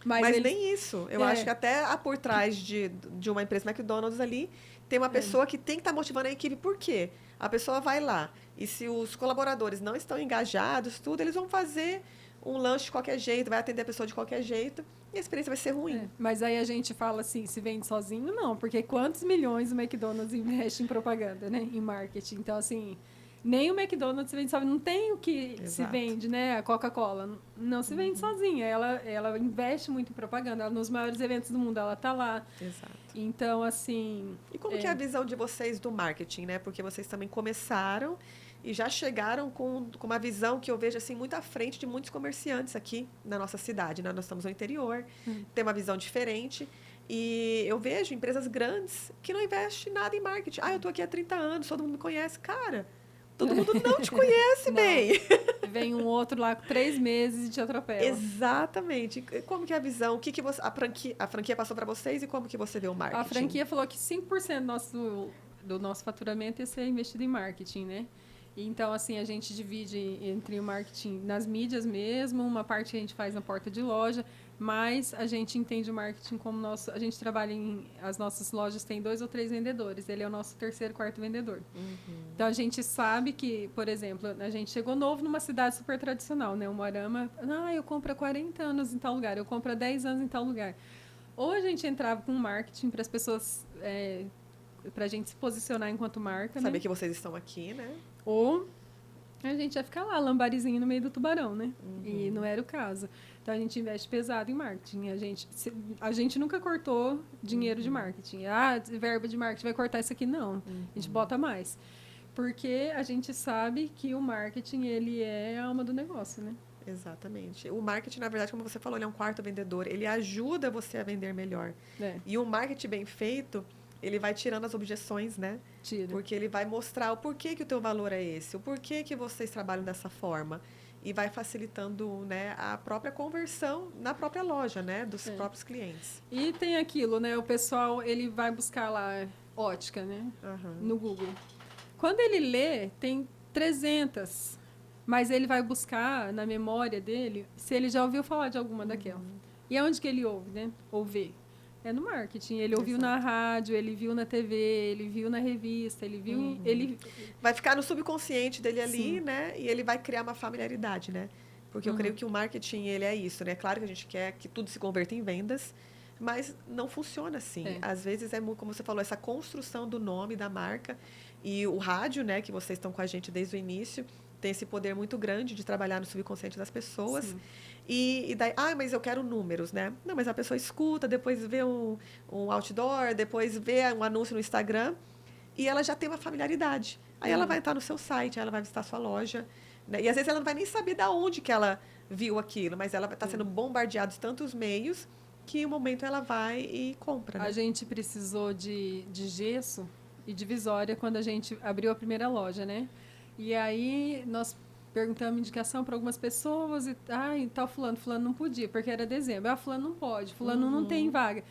S1: Mas nem isso. Eu acho que até por trás de uma empresa McDonald's ali, tem uma pessoa que tem que estar motivando a equipe. Por quê? A pessoa vai lá e se os colaboradores não estão engajados, tudo, eles vão fazer um lanche de qualquer jeito, vai atender a pessoa de qualquer jeito e a experiência vai ser ruim.
S2: Mas aí a gente fala assim, se vende sozinho, não. Porque quantos milhões o McDonald's investe em propaganda, né? Em marketing. Então, assim, Nem o McDonald's se vende sozinho. Não tem o que se
S1: Exato.
S2: vende, né? A Coca-Cola. Não se vende sozinha. Ela investe muito em propaganda. Ela, nos maiores eventos do mundo, ela tá lá.
S1: Exato.
S2: Então, assim...
S1: E como que é a visão de vocês do marketing, né? Porque vocês também começaram e já chegaram com uma visão que eu vejo assim muito à frente de muitos comerciantes aqui na nossa cidade, né? Nós estamos no interior, tem uma visão diferente. E eu vejo empresas grandes que não investem nada em marketing. Ah, eu estou aqui há 30 anos, todo mundo me conhece. Cara, todo mundo não te conhece
S2: Não.
S1: bem.
S2: Vem um outro lá com 3 meses e te atropela.
S1: Exatamente. Como que é a visão? O que que você, a franquia passou para vocês e como que você vê o marketing?
S2: A franquia falou que 5% do nosso faturamento ia ser investido em marketing, né? Então, assim, a gente divide entre o marketing nas mídias mesmo, uma parte a gente faz na porta de loja, mas a gente entende o marketing como nosso... A gente trabalha as nossas lojas têm 2 ou 3 vendedores, ele é o nosso 3º, 4º vendedor. Então, a gente sabe que, por exemplo, a gente chegou novo numa cidade super tradicional, né? O Moarama, eu compro há 40 anos em tal lugar, eu compro há 10 anos em tal lugar. Ou a gente entrava com marketing para as pessoas... para a gente se posicionar enquanto marca,
S1: Saber
S2: né?
S1: que vocês estão aqui, né?
S2: Ou a gente ia ficar lá, lambarizinho no meio do tubarão, né? E não era o caso. Então, a gente investe pesado em marketing. A gente nunca cortou dinheiro de marketing. Verba de marketing, vai cortar isso aqui? Não. A gente bota mais. Porque a gente sabe que o marketing, ele é a alma do negócio, né?
S1: Exatamente. O marketing, na verdade, como você falou, ele é um 4º vendedor. Ele ajuda você a vender melhor.
S2: É.
S1: E o marketing bem feito, ele vai tirando as objeções, né?
S2: Tira.
S1: Porque ele vai mostrar o porquê que o teu valor é esse, o porquê que vocês trabalham dessa forma. E vai facilitando, né, a própria conversão na própria loja, né? Dos próprios clientes.
S2: E tem aquilo, né? O pessoal, ele vai buscar lá ótica, né? No Google. Quando ele lê, tem 300, mas ele vai buscar na memória dele se ele já ouviu falar de alguma daquela. E aonde que ele ouve, né? Ou vê? É no marketing. Ele ouviu na rádio, ele viu na TV, ele viu na revista, ele viu... Ele...
S1: Vai ficar no subconsciente dele ali,
S2: Sim.
S1: né? E ele vai criar uma familiaridade, né? Porque eu creio que o marketing, ele é isso, né? Claro que a gente quer que tudo se converta em vendas, mas não funciona assim. Às vezes é, como você falou, essa construção do nome, da marca. E o rádio, né? Que vocês estão com a gente desde o início, tem esse poder muito grande de trabalhar no subconsciente das pessoas. Sim. E daí, mas eu quero números, né? Não, mas a pessoa escuta, depois vê um outdoor, depois vê um anúncio no Instagram e ela já tem uma familiaridade. Aí ela vai entrar no seu site, ela vai visitar a sua loja, né? E às vezes ela não vai nem saber de onde que ela viu aquilo, mas ela está sendo bombardeada de tantos meios que em um momento ela vai e compra, né?
S2: A gente precisou de gesso e divisória quando a gente abriu a primeira loja, né? E aí nós perguntamos indicação para algumas pessoas e tal fulano não podia, porque era dezembro. Fulano não pode, fulano não tem vaga.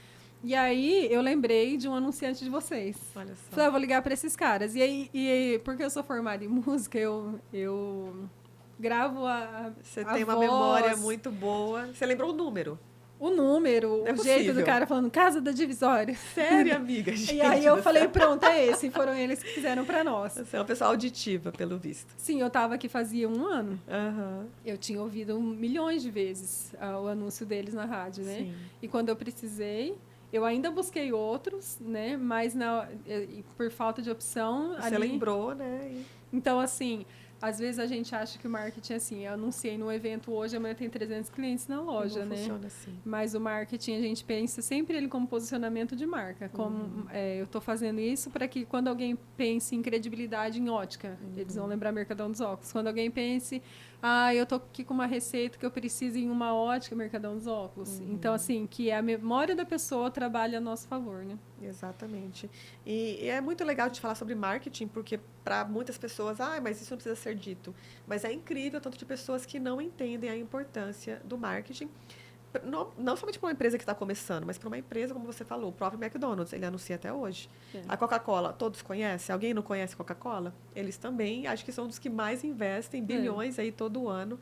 S2: E aí eu lembrei de um anunciante de vocês.
S1: Olha só.
S2: Falei, vou ligar para esses caras. E aí, porque eu sou formada em música, eu gravo
S1: Você
S2: a
S1: tem uma
S2: voz,
S1: memória muito boa. Você lembrou o número?
S2: O número, o jeito do cara falando Casa da Divisória.
S1: Sério, amiga? Gente,
S2: e aí eu falei, pronto, é esse. E foram eles que fizeram para nós.
S1: Você é uma pessoa auditiva, pelo visto.
S2: Sim, eu estava aqui fazia 1 ano.
S1: Uhum.
S2: Eu tinha ouvido milhões de vezes o anúncio deles na rádio, né?
S1: Sim.
S2: E quando eu precisei, eu ainda busquei outros, né? Mas por falta de opção...
S1: Você lembrou, né?
S2: Então, assim... Às vezes a gente acha que o marketing é assim, eu anunciei num evento hoje, amanhã tem 300 clientes na loja,
S1: não
S2: né?
S1: Funciona assim.
S2: Mas o marketing, a gente pensa sempre ele como posicionamento de marca. Como eu estou fazendo isso para que quando alguém pense em credibilidade em ótica, eles vão lembrar Mercadão dos Óculos. Quando alguém pense, eu estou aqui com uma receita que eu preciso em uma ótica, Mercadão dos Óculos. Então, assim, que a memória da pessoa trabalha a nosso favor, né?
S1: Exatamente. E é muito legal de falar sobre marketing, porque para muitas pessoas, mas isso não precisa ser dito. Mas é incrível o tanto de pessoas que não entendem a importância do marketing. Não somente para uma empresa que está começando, mas para uma empresa, como você falou, o próprio McDonald's, ele anuncia até hoje. A Coca-Cola, todos conhecem? Alguém não conhece Coca-Cola? Eles também, acho que são dos que mais investem bilhões aí todo ano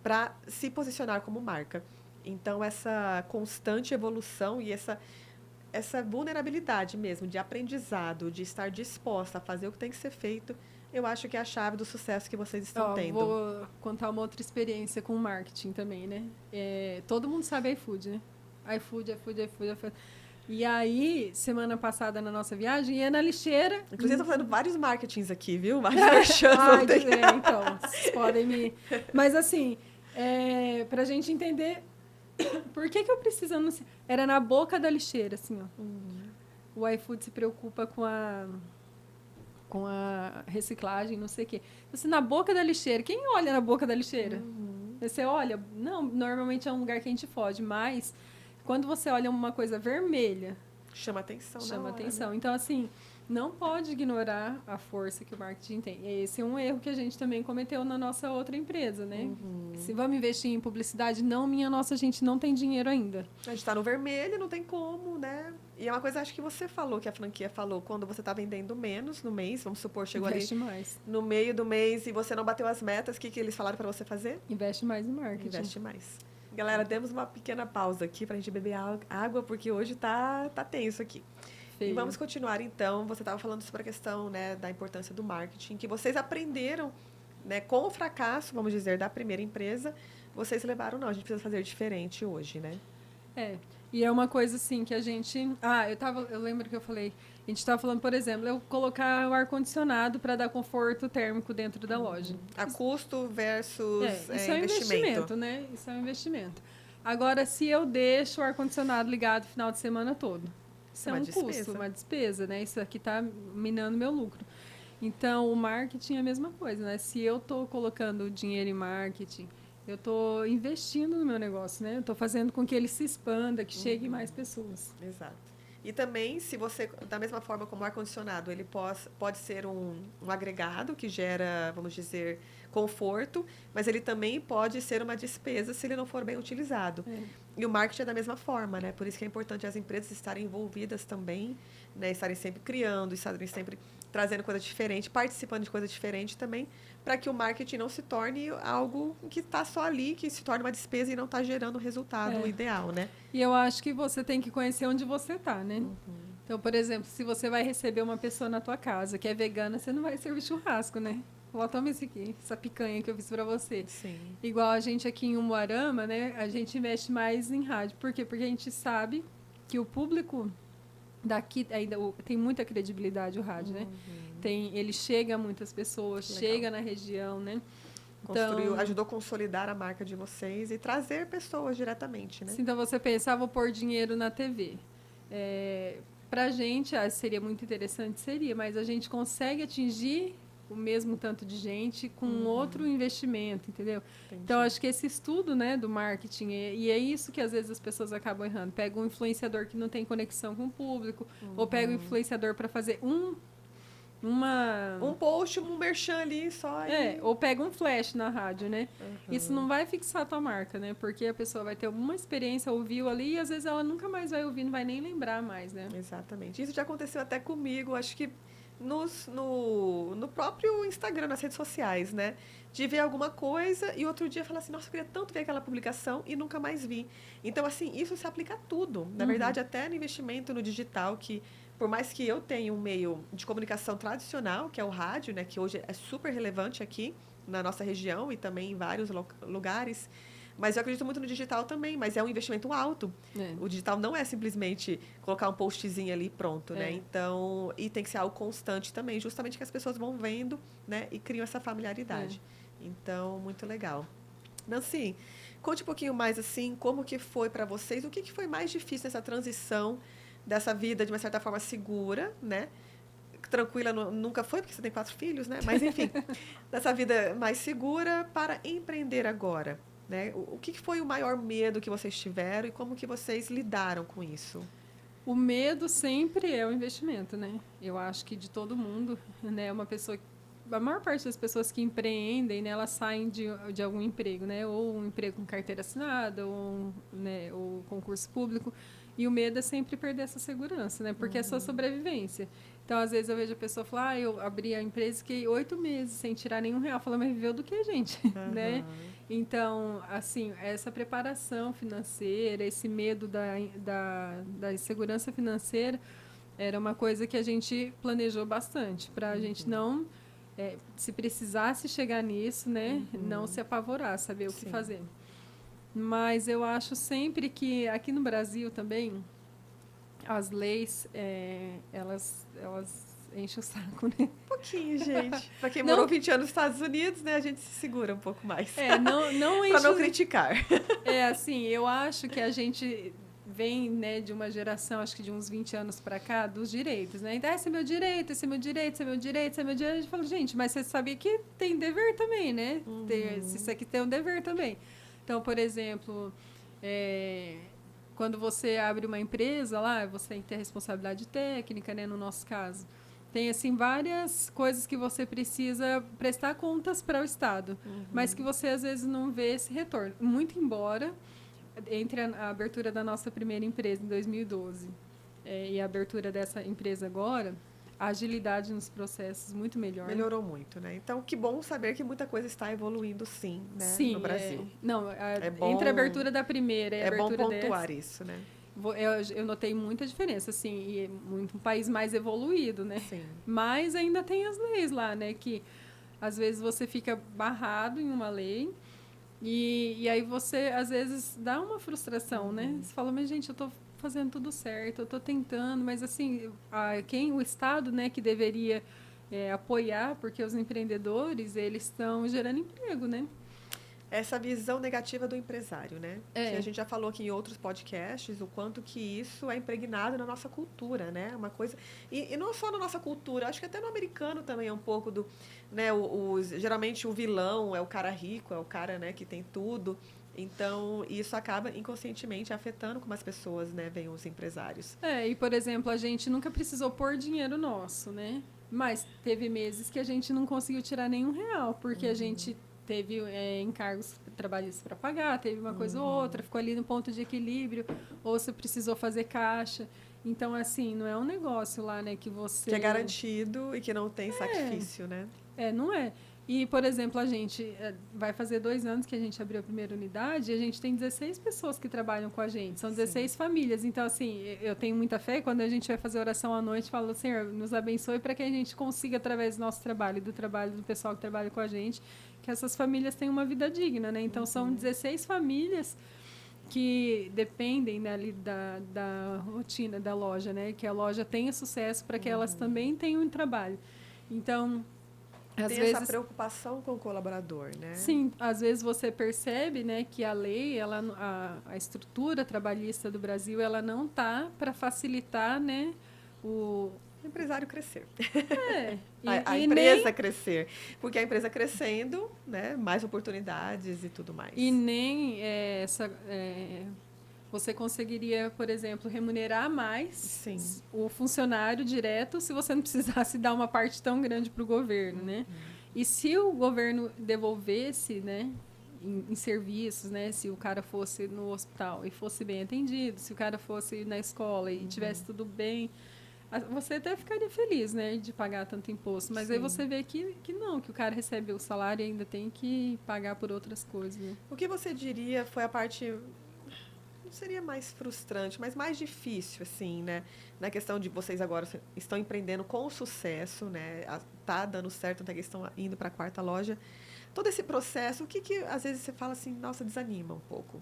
S1: para se posicionar como marca. Então, essa constante evolução e essa vulnerabilidade mesmo, de aprendizado, de estar disposta a fazer o que tem que ser feito, eu acho que é a chave do sucesso que vocês estão tendo.
S2: Vou contar uma outra experiência com marketing também, né? Todo mundo sabe iFood, né? iFood. E aí, semana passada na nossa viagem, ia na lixeira.
S1: Inclusive, eu tô fazendo vários marketings aqui, viu? Vários merchans.
S2: Ai, então, vocês podem me... Mas assim, pra gente entender por que eu preciso anunciar. Era na boca da lixeira, assim, ó. O iFood se preocupa com a reciclagem, não sei o quê. Assim, na boca da lixeira. Quem olha na boca da lixeira? Você olha... Não, normalmente é um lugar que a gente foge, mas quando você olha uma coisa vermelha...
S1: Chama atenção,
S2: Chama
S1: hora,
S2: atenção.
S1: né?
S2: Então, assim, não pode ignorar a força que o marketing tem. E esse é um erro que a gente também cometeu na nossa outra empresa, né? Se vamos investir em publicidade, não, a gente não tem dinheiro ainda.
S1: A gente tá no vermelho, não tem como, né? E é uma coisa, acho que você falou, que a franquia falou, quando você tá vendendo menos no mês, vamos supor, chegou
S2: Investe
S1: ali
S2: mais.
S1: no meio do mês e você não bateu as metas, o que eles falaram para você fazer?
S2: Investe mais em marketing.
S1: Investe mais. Galera, demos uma pequena pausa aqui pra gente beber água, porque hoje tá tenso aqui.
S2: Feio.
S1: E vamos continuar, então. Você estava falando sobre a questão, né, da importância do marketing, que vocês aprenderam, né, com o fracasso, vamos dizer, da primeira empresa, vocês levaram, não, a gente precisa fazer diferente hoje, né?
S2: E é uma coisa assim que a gente... eu lembro que eu falei, a gente estava falando, por exemplo, eu colocar o ar-condicionado para dar conforto térmico dentro da loja.
S1: A custo versus
S2: isso é um investimento, né? Isso é um investimento. Agora, se eu deixo o ar-condicionado ligado o final de semana todo, isso é um custo, uma despesa, né? Isso aqui está minando meu lucro. Então, o marketing é a mesma coisa, né? Se eu estou colocando dinheiro em marketing, eu estou investindo no meu negócio, né? Eu estou fazendo com que ele se expanda, que chegue mais pessoas.
S1: Exato. E também, se você, da mesma forma como o ar-condicionado, ele pode ser um agregado que gera, vamos dizer, conforto, mas ele também pode ser uma despesa se ele não for bem utilizado. E o marketing é da mesma forma, né? Por isso que é importante as empresas estarem envolvidas também, né? Estarem sempre criando, estarem sempre trazendo coisa diferente, participando de coisa diferente também, para que o marketing não se torne algo que está só ali, que se torne uma despesa e não está gerando o resultado ideal, né?
S2: E eu acho que você tem que conhecer onde você está, né? Então, por exemplo, se você vai receber uma pessoa na tua casa que é vegana, você não vai servir churrasco, né? Ó, toma esse aqui, essa picanha que eu fiz para você.
S1: Sim.
S2: Igual a gente aqui em Umuarama, né? A gente investe mais em rádio. Por quê? Porque a gente sabe que o público daqui ainda tem muita credibilidade o rádio, né? Ele chega a muitas pessoas, chega na região, né?
S1: Ajudou a consolidar a marca de vocês e trazer pessoas diretamente, né?
S2: Então você pensa, vou pôr dinheiro na TV. Pra gente, seria muito interessante, seria, mas a gente consegue atingir o mesmo tanto de gente com outro investimento, entendeu?
S1: Entendi.
S2: Então, acho que esse estudo, né, do marketing, e é isso que às vezes as pessoas acabam errando. Pega um influenciador que não tem conexão com o público, ou pega um influenciador para fazer um
S1: post, um merchan ali só.
S2: Ou pega um flash na rádio, né? Isso não vai fixar a tua marca, né? Porque a pessoa vai ter uma experiência, ouviu ali, e às vezes ela nunca mais vai ouvir, não vai nem lembrar mais, né?
S1: Exatamente. Isso já aconteceu até comigo, acho que no próprio Instagram, nas redes sociais, né? De ver alguma coisa e outro dia falar assim, nossa, eu queria tanto ver aquela publicação e nunca mais vi. Então, assim, isso se aplica a tudo. Na verdade, até no investimento no digital, que por mais que eu tenha um meio de comunicação tradicional, que é o rádio, né? Que hoje é super relevante aqui na nossa região e também em vários lugares, mas eu acredito muito no digital também, mas é um investimento alto. O digital não é simplesmente colocar um postzinho ali e pronto, né? Então, e tem que ser algo constante também, justamente que as pessoas vão vendo, né? E criam essa familiaridade. Então, muito legal. Nancy, conte um pouquinho mais, assim, como que foi para vocês, o que foi mais difícil nessa transição dessa vida, de uma certa forma, segura, né? Tranquila nunca foi, porque você tem 4 filhos, né? Mas, enfim, dessa vida mais segura para empreender agora. Né? O que foi o maior medo que vocês tiveram e como que vocês lidaram com isso?
S2: O medo sempre é o investimento, né? Eu acho que de todo mundo, né? Uma pessoa, a maior parte das pessoas que empreendem, né, elas saem de algum emprego, né? Ou um emprego com carteira assinada, ou concurso público. E o medo é sempre perder essa segurança, né? Porque é só sobrevivência. Então, às vezes, eu vejo a pessoa falar, eu abri a empresa e fiquei 8 meses sem tirar nenhum real. Fala, mas viveu do que, gente? Né? Então, assim, essa preparação financeira, esse medo da insegurança financeira, era uma coisa que a gente planejou bastante, para a gente não, se precisasse chegar nisso, né? Não se apavorar, saber o que fazer. Mas eu acho sempre que, aqui no Brasil também, as leis, elas enchem o saco, né?
S1: Um pouquinho, gente. Para quem
S2: Não.
S1: morou 20 anos nos Estados Unidos, né, a gente se segura um pouco mais.
S2: Não
S1: Para não
S2: enche...
S1: criticar.
S2: Assim, eu acho que a gente vem, né, de uma geração, acho que de uns 20 anos para cá, dos direitos, né? Então, esse é meu direito, esse é meu direito, esse é meu direito, esse é meu direito. A gente fala, gente, mas você sabia que tem dever também, né? Se isso aqui tem um dever também. Então, por exemplo, quando você abre uma empresa lá, você tem que ter responsabilidade técnica, né, no nosso caso. Tem, assim, várias coisas que você precisa prestar contas para o Estado, mas que você, às vezes, não vê esse retorno. Muito embora, entre a abertura da nossa primeira empresa, em 2012, e a abertura dessa empresa agora, a agilidade nos processos muito melhor.
S1: Melhorou muito, né? Então, que bom saber que muita coisa está evoluindo, sim, né,
S2: sim,
S1: no Brasil.
S2: Não,
S1: bom,
S2: entre a abertura da primeira e a abertura
S1: bom pontuar
S2: dessa,
S1: isso, né?
S2: eu notei muita diferença, assim, e um país mais evoluído, né?
S1: Sim.
S2: Mas ainda tem as leis lá, né? Que às vezes você fica barrado em uma lei e aí você, às vezes, dá uma frustração, né? Você fala, mas gente, eu tô fazendo tudo certo, eu tô tentando, mas assim, o Estado, né, que deveria apoiar, porque os empreendedores, eles estão gerando emprego, né?
S1: Essa visão negativa do empresário, né? Que a gente já falou aqui em outros podcasts, o quanto que isso é impregnado na nossa cultura, né? Uma coisa... E não só na nossa cultura, acho que até no americano também é um pouco do... Né? Geralmente o vilão é o cara rico, é o cara, né, que tem tudo. Então, isso acaba inconscientemente afetando como as pessoas, né, veem os empresários.
S2: E, por exemplo, a gente nunca precisou pôr dinheiro nosso, né? Mas teve meses que a gente não conseguiu tirar nenhum real, porque a gente teve encargos trabalhistas para pagar, teve uma coisa ou outra, ficou ali no ponto de equilíbrio, ou você precisou fazer caixa. Então, assim, não é um negócio lá, né, que você...
S1: Que é garantido e que não tem sacrifício, né?
S2: Não é. E, por exemplo, a gente vai fazer 2 anos que a gente abriu a primeira unidade e a gente tem 16 pessoas que trabalham com a gente. São 16 Sim. famílias. Então, assim, eu tenho muita fé. Quando a gente vai fazer oração à noite, falo, Senhor, nos abençoe para que a gente consiga, através do nosso trabalho e do trabalho do pessoal que trabalha com a gente, que essas famílias tenham uma vida digna, né? Então, são 16 famílias que dependem, né, ali da rotina da loja, né? Que a loja tenha sucesso para que elas também tenham um trabalho. Então...
S1: Tem essa preocupação com o colaborador, né?
S2: Sim, às vezes você percebe, né, que a lei, a estrutura trabalhista do Brasil, ela não tá para facilitar, né, o
S1: empresário crescer.
S2: A
S1: empresa crescer. Porque a empresa crescendo, né, mais oportunidades e tudo mais.
S2: E nem você conseguiria, por exemplo, remunerar mais
S1: Sim.
S2: o funcionário direto se você não precisasse dar uma parte tão grande para o governo, né? E se o governo devolvesse, né, em serviços, né, se o cara fosse no hospital e fosse bem atendido, se o cara fosse na escola e tivesse tudo bem, você até ficaria feliz, né, de pagar tanto imposto. Mas Sim. aí você vê que não, que o cara recebe o salário e ainda tem que pagar por outras coisas. Né?
S1: O que você diria foi a parte... seria mais frustrante, mas mais difícil, assim, né? Na questão de vocês agora estão empreendendo com sucesso, né? Tá dando certo, até que estão indo para a 4ª loja. Todo esse processo, o que às vezes você fala assim, nossa, desanima um pouco?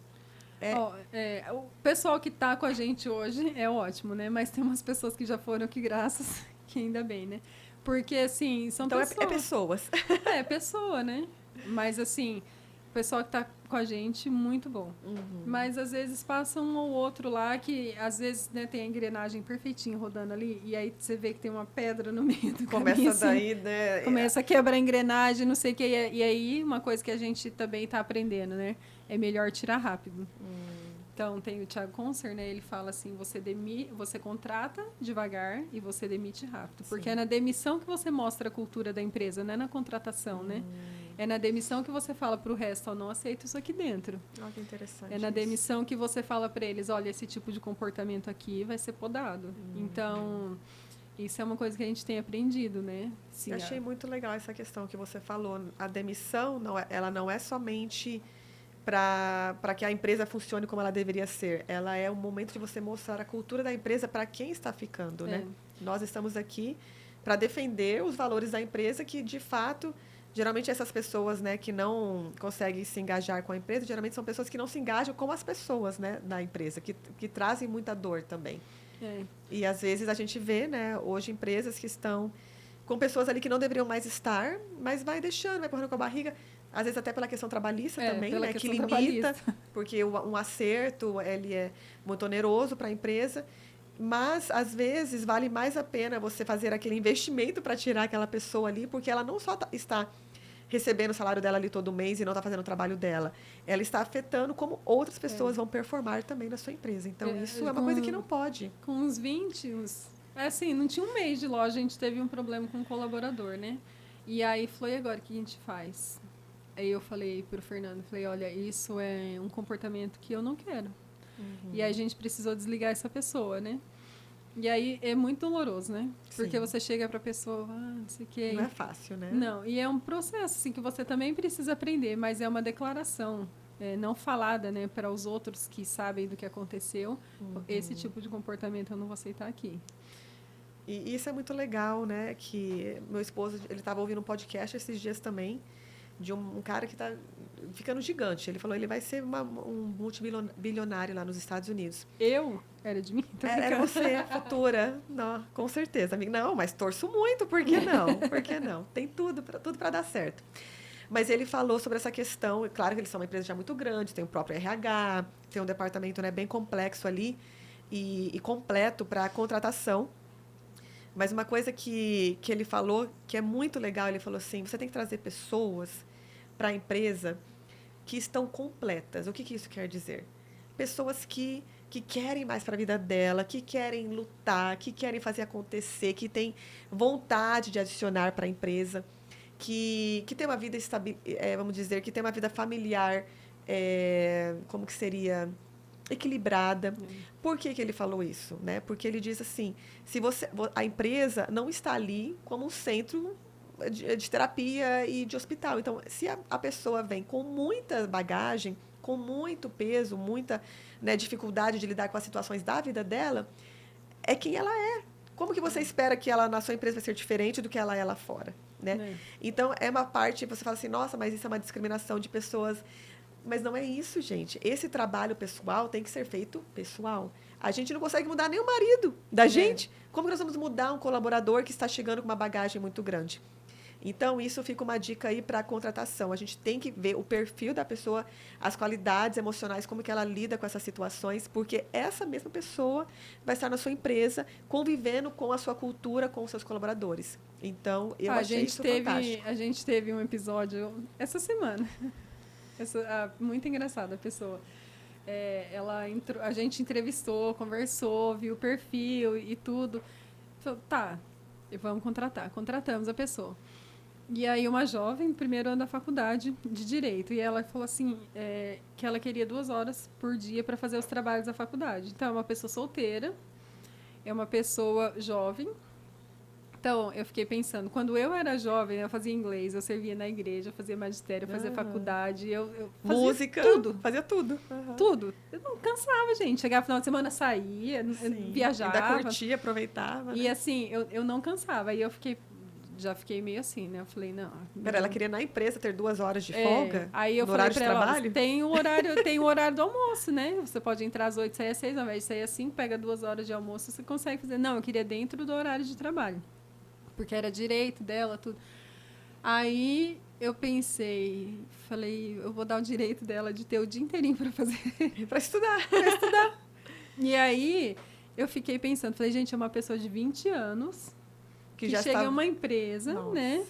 S2: O pessoal que está com a gente hoje é ótimo, né? Mas tem umas pessoas que já foram que graças, que ainda bem, né? Porque, assim, são
S1: então,
S2: pessoas.
S1: Pessoas.
S2: É pessoa, né? Mas, assim... O pessoal que está com a gente, muito bom. Mas, às vezes, passa um ou outro lá que, às vezes, né, tem a engrenagem perfeitinho rodando ali e aí você vê que tem uma pedra no meio do caminho.
S1: Começa daí, né?
S2: Começa a quebrar a engrenagem, não sei o que. E aí, uma coisa que a gente também está aprendendo, né? É melhor tirar rápido. Então, tem o Thiago Conser, né? Ele fala assim, você contrata devagar e você demite rápido. Porque é na demissão que você mostra a cultura da empresa, não é na contratação, né? É na demissão que você fala para o resto, eu não aceito isso aqui dentro.
S1: Que interessante.
S2: É na demissão que você fala para eles, olha, esse tipo de comportamento aqui vai ser podado. Então, isso é uma coisa que a gente tem aprendido, né? Sim,
S1: eu achei muito legal essa questão que você falou. A demissão, ela não é somente para que a empresa funcione como ela deveria ser. Ela é um momento de você mostrar a cultura da empresa para quem está ficando, né? Nós estamos aqui para defender os valores da empresa que, de fato... Geralmente, essas pessoas, né, que não conseguem se engajar com a empresa, geralmente são pessoas que não se engajam com as pessoas, né, da empresa, que trazem muita dor também. E às vezes a gente vê, né, hoje empresas que estão com pessoas ali que não deveriam mais estar, mas vai deixando, vai empurrando com a barriga, às vezes até pela questão trabalhista também, né, que limita, porque um acerto ele é muito oneroso para a empresa, mas às vezes vale mais a pena você fazer aquele investimento para tirar aquela pessoa ali, porque ela não só está recebendo o salário dela ali todo mês e não está fazendo o trabalho dela. Ela está afetando como outras pessoas vão performar também na sua empresa. Então, isso é uma coisa que não pode.
S2: Com uns 20, assim, não tinha um mês de loja, a gente teve um problema com um colaborador, né? E aí, falou, e agora, o que a gente faz? Aí eu falei pro Fernando, falei, olha, isso é um comportamento que eu não quero. E aí a gente precisou desligar essa pessoa, né? E aí é muito doloroso, né? Porque você chega pra pessoa, não sei o quê.
S1: Não é fácil, né?
S2: Não, e é um processo, assim, que você também precisa aprender, mas é uma declaração não falada, né? Para os outros que sabem do que aconteceu. Esse tipo de comportamento eu não vou aceitar aqui.
S1: E isso é muito legal, né? Que meu esposo, ele estava ouvindo um podcast esses dias também, de um cara que está ficando gigante. Ele falou, ele vai ser um multibilionário lá nos Estados Unidos.
S2: Eu? Era de mim?
S1: Era você, futura. Não, com certeza. Não, mas torço muito, por que não? Por que não? Tem tudo para dar certo. Mas ele falou sobre essa questão, claro que eles são uma empresa já muito grande, tem o próprio RH, tem um departamento, né, bem complexo ali e completo para a contratação. Mas uma coisa que ele falou, que é muito legal, ele falou assim, você tem que trazer pessoas para a empresa que estão completas. O que isso quer dizer? Pessoas que querem mais para a vida dela, que querem lutar, que querem fazer acontecer, que têm vontade de adicionar para a empresa, que tem uma vida, vamos dizer, que tem uma vida familiar, como que seria... equilibrada. Por que ele falou isso? Né? Porque ele diz assim, a empresa não está ali como um centro de terapia e de hospital. Então, se a pessoa vem com muita bagagem, com muito peso, muita, né, dificuldade de lidar com as situações da vida dela, é quem ela é. Como que você espera que ela na sua empresa vai ser diferente do que ela é lá fora? Né? Então, é uma parte, você fala assim, nossa, mas isso é uma discriminação de pessoas... Mas não é isso, gente. Esse trabalho pessoal tem que ser feito pessoal. A gente não consegue mudar nem o marido da gente. Como que nós vamos mudar um colaborador que está chegando com uma bagagem muito grande? Então, isso fica uma dica aí para a contratação. A gente tem que ver o perfil da pessoa, as qualidades emocionais, como que ela lida com essas situações, porque essa mesma pessoa vai estar na sua empresa, convivendo com a sua cultura, com os seus colaboradores. Então, eu achei isso fantástico.
S2: A gente teve um episódio essa semana. Muito engraçada a pessoa. A gente entrevistou, conversou, viu o perfil e tudo. Falou, tá, vamos contratar. Contratamos a pessoa. E aí uma jovem, primeiro ano da faculdade de Direito. E ela falou assim, que ela queria 2 horas por dia para fazer os trabalhos da faculdade. Então, é uma pessoa solteira, é uma pessoa jovem. Então, eu fiquei pensando, quando eu era jovem, eu fazia inglês, eu servia na igreja, eu fazia magistério, eu fazia faculdade, eu fazia
S1: música,
S2: tudo.
S1: Fazia tudo.
S2: Tudo. Eu não cansava, gente. Chegava no final de semana, saía, viajava.
S1: Ainda curtia, aproveitava.
S2: E assim, eu não cansava. Aí eu já fiquei meio assim, né? Eu falei, não.
S1: Pera, ela queria na empresa ter 2 horas de folga?
S2: Aí eu
S1: no
S2: falei
S1: horário
S2: pra
S1: de
S2: ela,
S1: trabalho?
S2: Tem o horário do almoço, né? Você pode entrar às 8, sair às 6, ao invés de sair às 5, pega 2 horas de almoço, você consegue fazer. Não, eu queria dentro do horário de trabalho. Porque era direito dela, tudo. Aí eu pensei, falei, eu vou dar o direito dela de ter o dia inteirinho para fazer.
S1: Para estudar.
S2: Para estudar. E aí eu fiquei pensando, falei, gente, é uma pessoa de 20 anos que já chega em uma empresa, né?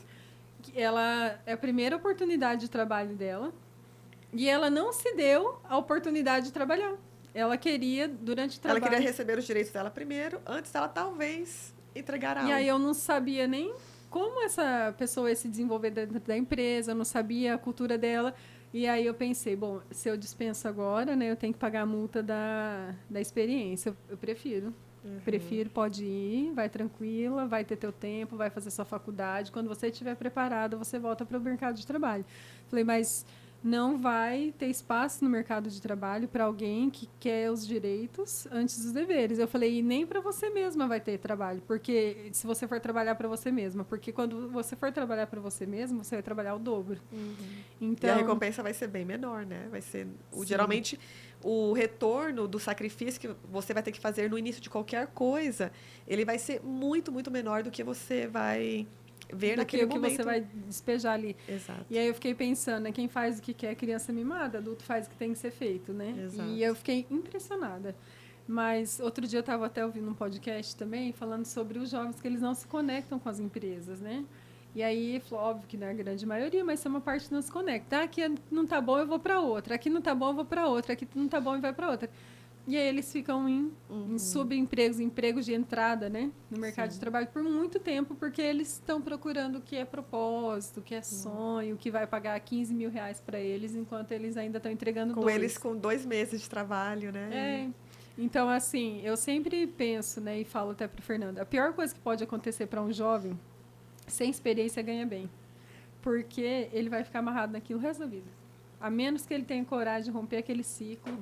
S2: Que ela é a primeira oportunidade de trabalho dela. E ela não se deu a oportunidade de trabalhar. Ela queria, durante o trabalho...
S1: Ela queria receber os direitos dela primeiro, antes dela talvez entregar algo.
S2: E aí eu não sabia nem como essa pessoa ia se desenvolver dentro da empresa, eu não sabia a cultura dela. E aí eu pensei, bom, se eu dispenso agora, né, eu tenho que pagar a multa da experiência. Eu prefiro. Prefiro, pode ir, vai tranquila, vai ter teu tempo, vai fazer sua faculdade. Quando você estiver preparada, você volta para o mercado de trabalho. Falei, mas não vai ter espaço no mercado de trabalho para alguém que quer os direitos antes dos deveres. Eu falei, e nem para você mesma vai ter trabalho, porque se você for trabalhar para você mesma, porque quando você for trabalhar para você mesma, você vai trabalhar o dobro. Então,
S1: E a recompensa vai ser bem menor, né? Vai ser, geralmente, o retorno do sacrifício que você vai ter que fazer no início de qualquer coisa, ele vai ser muito, muito menor do que você vai ver naquele
S2: que
S1: momento.
S2: você vai despejar ali.
S1: Exato.
S2: E aí eu fiquei pensando, né, quem faz o que quer, criança mimada, adulto faz o que tem que ser feito, né?
S1: Exato.
S2: E eu fiquei impressionada. Mas outro dia eu estava até ouvindo um podcast também falando sobre os jovens que eles não se conectam com as empresas, né? E aí, óbvio que não é a grande maioria, mas tem uma parte que não se conecta. Ah, aqui não tá bom, eu vou para outra. Aqui não tá bom, eu vou para outra. Aqui não tá bom, eu vou para outra. E aí eles ficam em subempregos, empregos de entrada, né, no mercado de trabalho por muito tempo, porque eles estão procurando o que é propósito, o que é sonho, o que vai pagar 15 mil reais para eles, enquanto eles ainda estão entregando
S1: com
S2: 2.
S1: eles com 2 meses de trabalho, né?
S2: Então, assim, eu sempre penso, né, e falo até para o Fernando, a pior coisa que pode acontecer para um jovem, sem experiência, é ganhar bem. Porque ele vai ficar amarrado naquilo o resto da vida. A menos que ele tenha coragem de romper aquele ciclo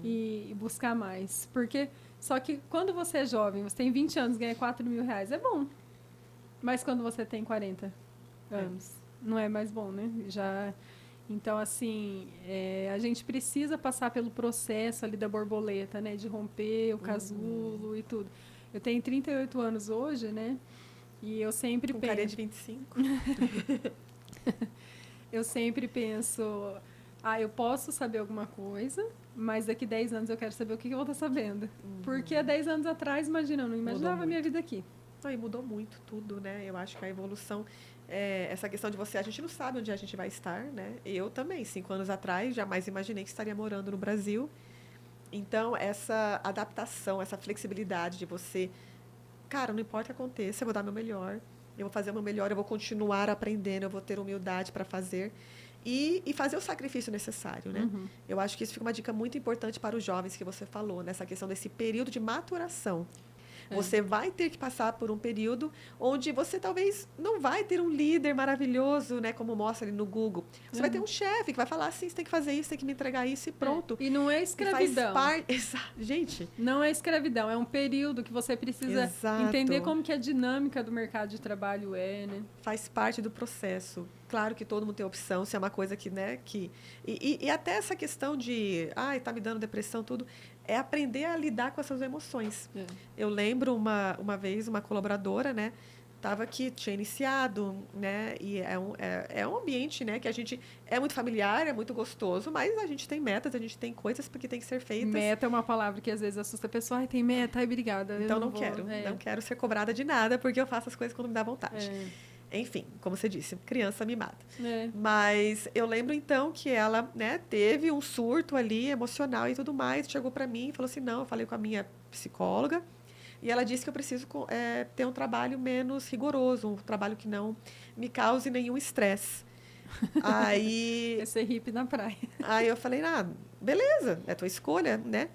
S2: e buscar mais. Porque, só que quando você é jovem, você tem 20 anos, ganha 4 mil reais, é bom. Mas quando você tem 40 anos, não é mais bom, né? Então, assim, a gente precisa passar pelo processo ali da borboleta, né? De romper o casulo e tudo. Eu tenho 38 anos hoje, né? E eu sempre
S1: com
S2: penso...
S1: carinha de 25.
S2: Eu sempre penso... eu posso saber alguma coisa, mas daqui 10 anos eu quero saber o que eu vou estar sabendo. Porque há 10 anos atrás, imagina, eu não imaginava a minha vida aqui.
S1: E mudou muito tudo, né? Eu acho que a evolução, essa questão de a gente não sabe onde a gente vai estar, né? Eu também, 5 anos atrás, jamais imaginei que estaria morando no Brasil. Então, essa adaptação, essa flexibilidade de você, cara, não importa o que aconteça, eu vou dar meu melhor, eu vou fazer o meu melhor, eu vou continuar aprendendo, eu vou ter humildade para fazer. E fazer o sacrifício necessário, né? Eu acho que isso fica uma dica muito importante para os jovens que você falou, nessa questão desse período de maturação. Você vai ter que passar por um período onde você talvez não vai ter um líder maravilhoso, né? Como mostra ali no Google. Você vai ter um chefe que vai falar assim, você tem que fazer isso, tem que me entregar isso e pronto.
S2: E não é escravidão.
S1: Gente...
S2: Não é escravidão, é um período que você precisa entender como que a dinâmica do mercado de trabalho né?
S1: Faz parte do processo. Claro que todo mundo tem opção, se é uma coisa que, né, e até essa questão de, tá me dando depressão, tudo, é aprender a lidar com essas emoções. Eu lembro uma vez, uma colaboradora, né, estava aqui, tinha iniciado, né, e é um ambiente, né, que a gente é muito familiar, é muito gostoso, mas a gente tem metas, a gente tem coisas que tem que ser feitas.
S2: Meta é uma palavra que às vezes assusta a pessoa, tem meta, obrigada.
S1: Então não quero ser cobrada de nada, porque eu faço as coisas quando me dá vontade. Enfim, como você disse, criança mimada. Mas eu lembro, então, que ela, né, teve um surto ali emocional e tudo mais, chegou para mim e falou assim, não, eu falei com a minha psicóloga, e ela disse que eu preciso ter um trabalho menos rigoroso, um trabalho que não me cause nenhum estresse. Aí...
S2: É ser hippie na praia.
S1: Aí eu falei, beleza, é tua escolha, né?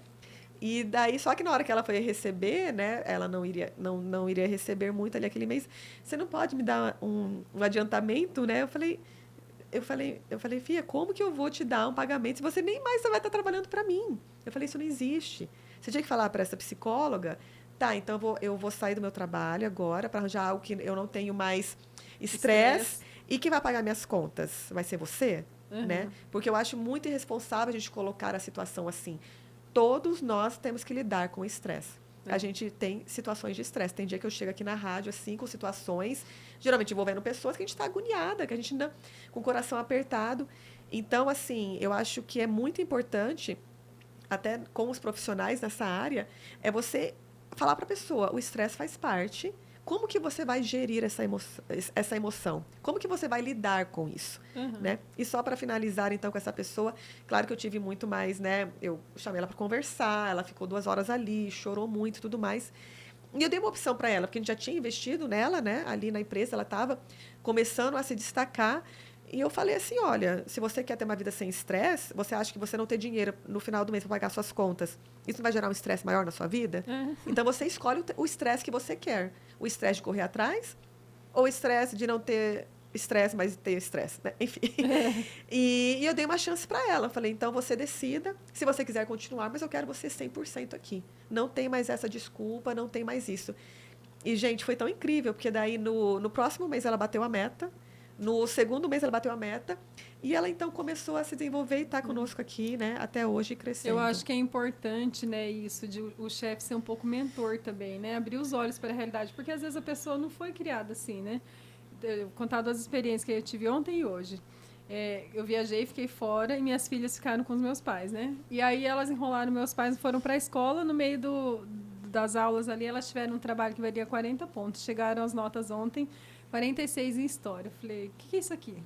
S1: E daí, só que na hora que ela foi receber, né, ela não iria receber muito ali aquele mês. Você não pode me dar um adiantamento, né? Eu falei, Fia, como que eu vou te dar um pagamento se você nem mais vai estar trabalhando para mim? Eu falei, isso não existe. Você tinha que falar para essa psicóloga, então eu vou sair do meu trabalho agora para arranjar algo que eu não tenho mais estresse e que vai pagar minhas contas. Vai ser você, né? Porque eu acho muito irresponsável a gente colocar a situação assim. Todos nós temos que lidar com o estresse. A gente tem situações de estresse. Tem dia que eu chego aqui na rádio, assim, com situações, geralmente envolvendo pessoas que a gente está agoniada, que a gente não, com o coração apertado. Então, assim, eu acho que é muito importante, até com os profissionais nessa área, é você falar para a pessoa, o estresse faz parte. Como que você vai gerir essa emoção? Como que você vai lidar com isso? Né? E só para finalizar, então, com essa pessoa, claro que eu tive muito mais, né? Eu chamei ela para conversar, ela ficou 2 horas ali, chorou muito e tudo mais. E eu dei uma opção para ela, porque a gente já tinha investido nela, né? Ali na empresa, ela estava começando a se destacar. E eu falei assim, olha, se você quer ter uma vida sem estresse, você acha que você não ter dinheiro no final do mês para pagar suas contas, isso não vai gerar um estresse maior na sua vida? Então, você escolhe o estresse que você quer. O estresse de correr atrás ou o estresse de não ter estresse, mas tem estresse, né? Enfim. E eu dei uma chance para ela. Falei, então você decida se você quiser continuar, mas eu quero você 100% aqui. Não tem mais essa desculpa, não tem mais isso. E, gente, foi tão incrível, porque daí no próximo mês ela bateu a meta. No segundo mês ela bateu a meta. E ela, então, começou a se desenvolver e está conosco aqui, né? Até hoje, crescendo.
S2: Eu acho que é importante, né, isso, de o chefe ser um pouco mentor também, né? Abrir os olhos para a realidade. Porque, às vezes, a pessoa não foi criada assim, né? Eu contar duas experiências que eu tive ontem e hoje. Eu viajei, fiquei fora e minhas filhas ficaram com os meus pais, né? E aí elas enrolaram meus pais, foram para a escola. No meio das aulas ali, elas tiveram um trabalho que valia 40 pontos. Chegaram as notas ontem, 46 em história. Eu falei, o que é isso aqui?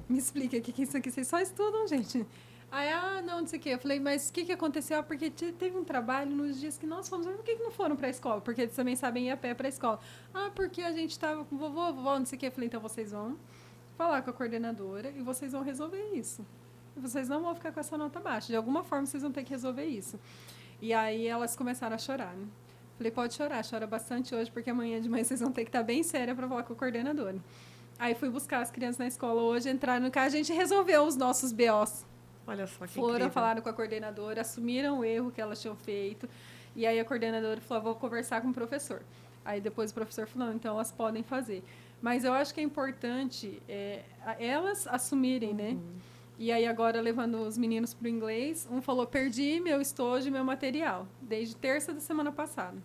S2: Me explica o que é isso aqui. Vocês só estudam, gente. Aí, não sei o quê. Eu falei, mas o que aconteceu? Porque teve um trabalho nos dias que nós fomos. Por que não foram para a escola? Porque eles também sabem ir a pé para a escola. Porque a gente estava com vovó, não sei o quê. Eu falei, então vocês vão falar com a coordenadora e vocês vão resolver isso. E vocês não vão ficar com essa nota baixa. De alguma forma, vocês vão ter que resolver isso. E aí, elas começaram a chorar, né? Falei, pode chorar. Chora bastante hoje, porque amanhã de manhã vocês vão ter que estar bem séria para falar com a coordenadora. Aí, fui buscar as crianças na escola hoje, entraram no carro, a gente resolveu os nossos BOs.
S1: Olha só que
S2: Foram,
S1: incrível.
S2: falaram com a coordenadora, assumiram o erro que elas tinham feito. E aí, a coordenadora falou, vou conversar com o professor. Aí, depois o professor falou, então elas podem fazer. Mas eu acho que é importante elas assumirem, né? E aí, agora, levando os meninos para o inglês, um falou, perdi meu estojo e meu material, desde terça da semana passada.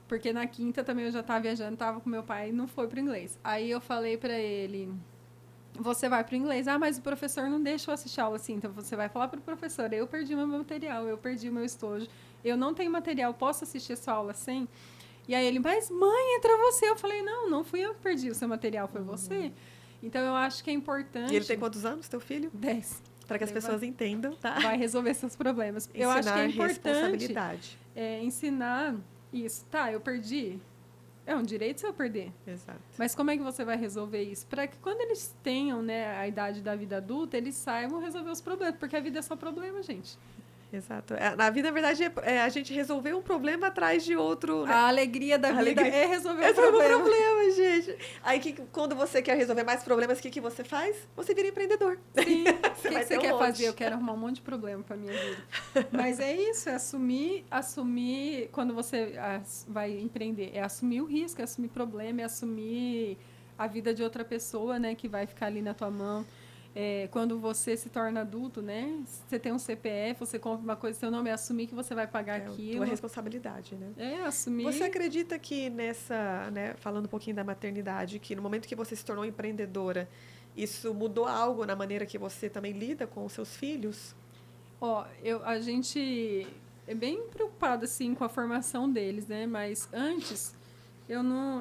S2: Porque na quinta também eu já estava viajando, estava com meu pai e não foi para o inglês. Aí eu falei para ele, você vai para o inglês? Mas o professor não deixa eu assistir aula assim, então você vai falar para o professor, eu perdi meu material, eu perdi o meu estojo, eu não tenho material, posso assistir a sua aula sem? E aí ele, mas mãe, entra você. Eu falei, não fui eu que perdi o seu material, foi você. Então eu acho que é importante...
S1: E ele tem quantos anos, teu filho?
S2: 10.
S1: Para que as pessoas entendam, tá?
S2: Vai resolver seus problemas.
S1: Ensinar
S2: eu acho que é importante
S1: responsabilidade.
S2: Ensinar isso. Tá, eu perdi. É um direito se eu perder.
S1: Exato.
S2: Mas como é que você vai resolver isso? Para que quando eles tenham, né, a idade da vida adulta, eles saibam resolver os problemas. Porque a vida é só problema, gente.
S1: Exato. Na vida, na verdade, a gente resolver um problema atrás de outro. Né?
S2: A alegria da vida é resolver
S1: o
S2: problema.
S1: problema, gente. Aí, quando você quer resolver mais problemas, o que você faz? Você vira empreendedor.
S2: Sim. O que você quer fazer? Eu quero arrumar um monte de problema para minha vida. Mas é isso, é assumir quando você vai empreender. É assumir o risco, é assumir problema, é assumir a vida de outra pessoa, né, que vai ficar ali na tua mão. Quando você se torna adulto, né? Você tem um CPF, você compra uma coisa, seu nome é assumir que você vai pagar aquilo.
S1: Tua responsabilidade, né?
S2: Assumir.
S1: Você acredita que nessa, né, falando um pouquinho da maternidade, que no momento que você se tornou empreendedora, isso mudou algo na maneira que você também lida com os seus filhos?
S2: A gente é bem preocupado assim com a formação deles, né? Mas antes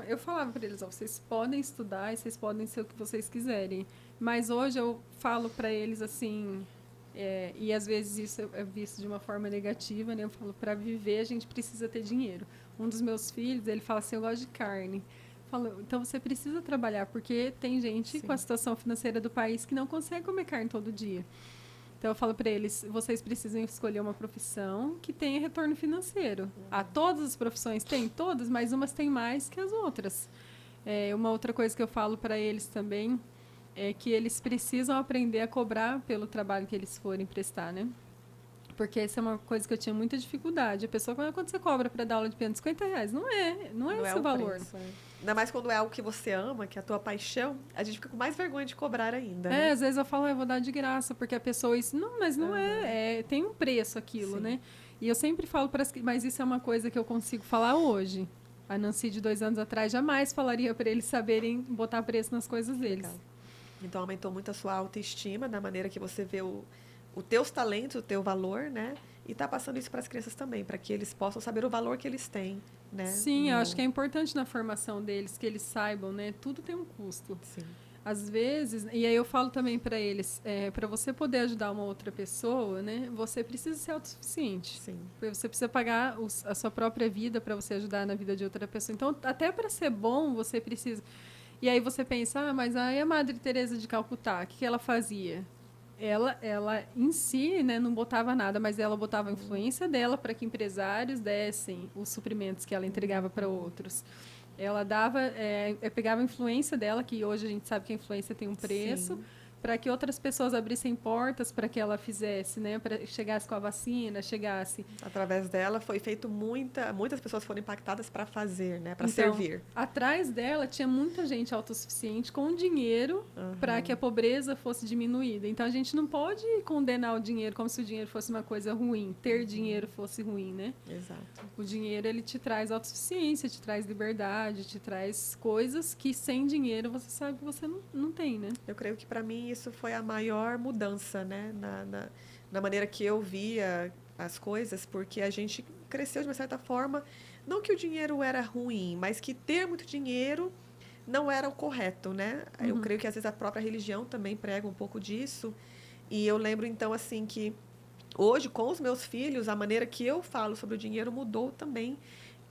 S2: eu falava para eles, vocês podem estudar e vocês podem ser o que vocês quiserem. Mas hoje eu falo para eles assim, e às vezes isso é visto de uma forma negativa, né? Eu falo, para viver a gente precisa ter dinheiro. Um dos meus filhos, ele fala assim, eu gosto de carne. Eu falo, então você precisa trabalhar, porque tem gente com a situação financeira do país que não consegue comer carne todo dia. Então eu falo para eles, vocês precisam escolher uma profissão que tenha retorno financeiro. Todas as profissões têm, todas, mas umas têm mais que as outras. Uma outra coisa que eu falo para eles também é que eles precisam aprender a cobrar pelo trabalho que eles forem prestar, né? Porque essa é uma coisa que eu tinha muita dificuldade. A pessoa, quando você cobra para dar aula de piano, R$50, não é esse o valor.
S1: Preço, Ainda mais quando é algo que você ama, que é a tua paixão, a gente fica com mais vergonha de cobrar ainda. Né?
S2: Às vezes eu falo, eu vou dar de graça, porque a pessoa isso, não, mas não tem um preço aquilo, né? E eu sempre falo para mas isso é uma coisa que eu consigo falar hoje. A Nancy de 2 anos atrás jamais falaria para eles saberem botar preço nas coisas deles.
S1: Legal. Então, aumentou muito a sua autoestima, da maneira que você vê os teus talentos, o teu valor, né? E está passando isso para as crianças também, para que eles possam saber o valor que eles têm, né?
S2: Sim, eu acho que é importante na formação deles, que eles saibam, né? Tudo tem um custo.
S1: Sim.
S2: Às vezes, e aí eu falo também para eles, para você poder ajudar uma outra pessoa, né? Você precisa ser autossuficiente.
S1: Sim.
S2: Porque você precisa pagar a sua própria vida para você ajudar na vida de outra pessoa. Então, até para ser bom, você precisa... E aí você pensa, mas aí a Madre Teresa de Calcutá, o que ela fazia? Ela em si, né, não botava nada, mas ela botava a influência dela para que empresários dessem os suprimentos que ela entregava para outros. Ela dava, pegava a influência dela, que hoje a gente sabe que a influência tem um preço, para que outras pessoas abrissem portas para que ela fizesse, né? Para chegasse com a vacina, chegasse.
S1: Através dela foi feito muitas pessoas foram impactadas para fazer, né? Para
S2: Então,
S1: servir.
S2: Atrás dela tinha muita gente autossuficiente com dinheiro para que a pobreza fosse diminuída. Então a gente não pode condenar o dinheiro como se o dinheiro fosse uma coisa ruim, ter dinheiro fosse ruim, né?
S1: Exato.
S2: O dinheiro ele te traz autossuficiência, te traz liberdade, te traz coisas que sem dinheiro você sabe que você não tem, né?
S1: Eu creio que para mim isso foi a maior mudança, né? Na maneira que eu via as coisas, porque a gente cresceu de uma certa forma, não que o dinheiro era ruim, mas que ter muito dinheiro não era o correto, né? Eu creio que às vezes a própria religião também prega um pouco disso. E eu lembro então assim que hoje com os meus filhos a maneira que eu falo sobre o dinheiro mudou também.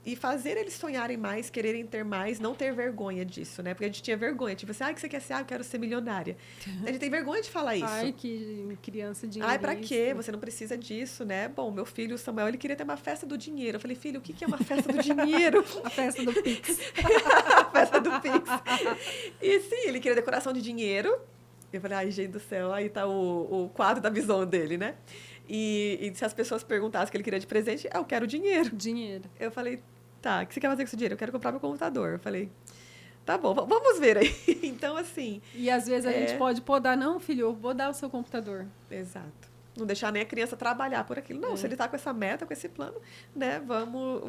S1: E fazer eles sonharem mais, quererem ter mais, não ter vergonha disso, né? Porque a gente tinha vergonha. Tipo assim, o que você quer ser? Eu quero ser milionária. A gente tem vergonha de falar isso.
S2: Ai, que criança dinheirista.
S1: Ai, pra quê? Você não precisa disso, né? Bom, meu filho, Samuel, ele queria ter uma festa do dinheiro. Eu falei, filho, o que é uma festa do dinheiro?
S2: A festa do Pix.
S1: A festa do Pix. E sim, ele queria decoração de dinheiro. Eu falei, ai, gente do céu, aí tá o quadro da visão dele, né? E se as pessoas perguntassem o que ele queria de presente, eu quero dinheiro.
S2: Dinheiro.
S1: Eu falei, tá, o que você quer fazer com esse dinheiro? Eu quero comprar meu computador. Eu falei, tá bom, vamos ver aí. Então, assim...
S2: E às vezes a gente pode podar, não, filho, eu vou dar o seu computador.
S1: Exato. Não deixar nem a criança trabalhar por aquilo. Não, se ele tá com essa meta, com esse plano, né,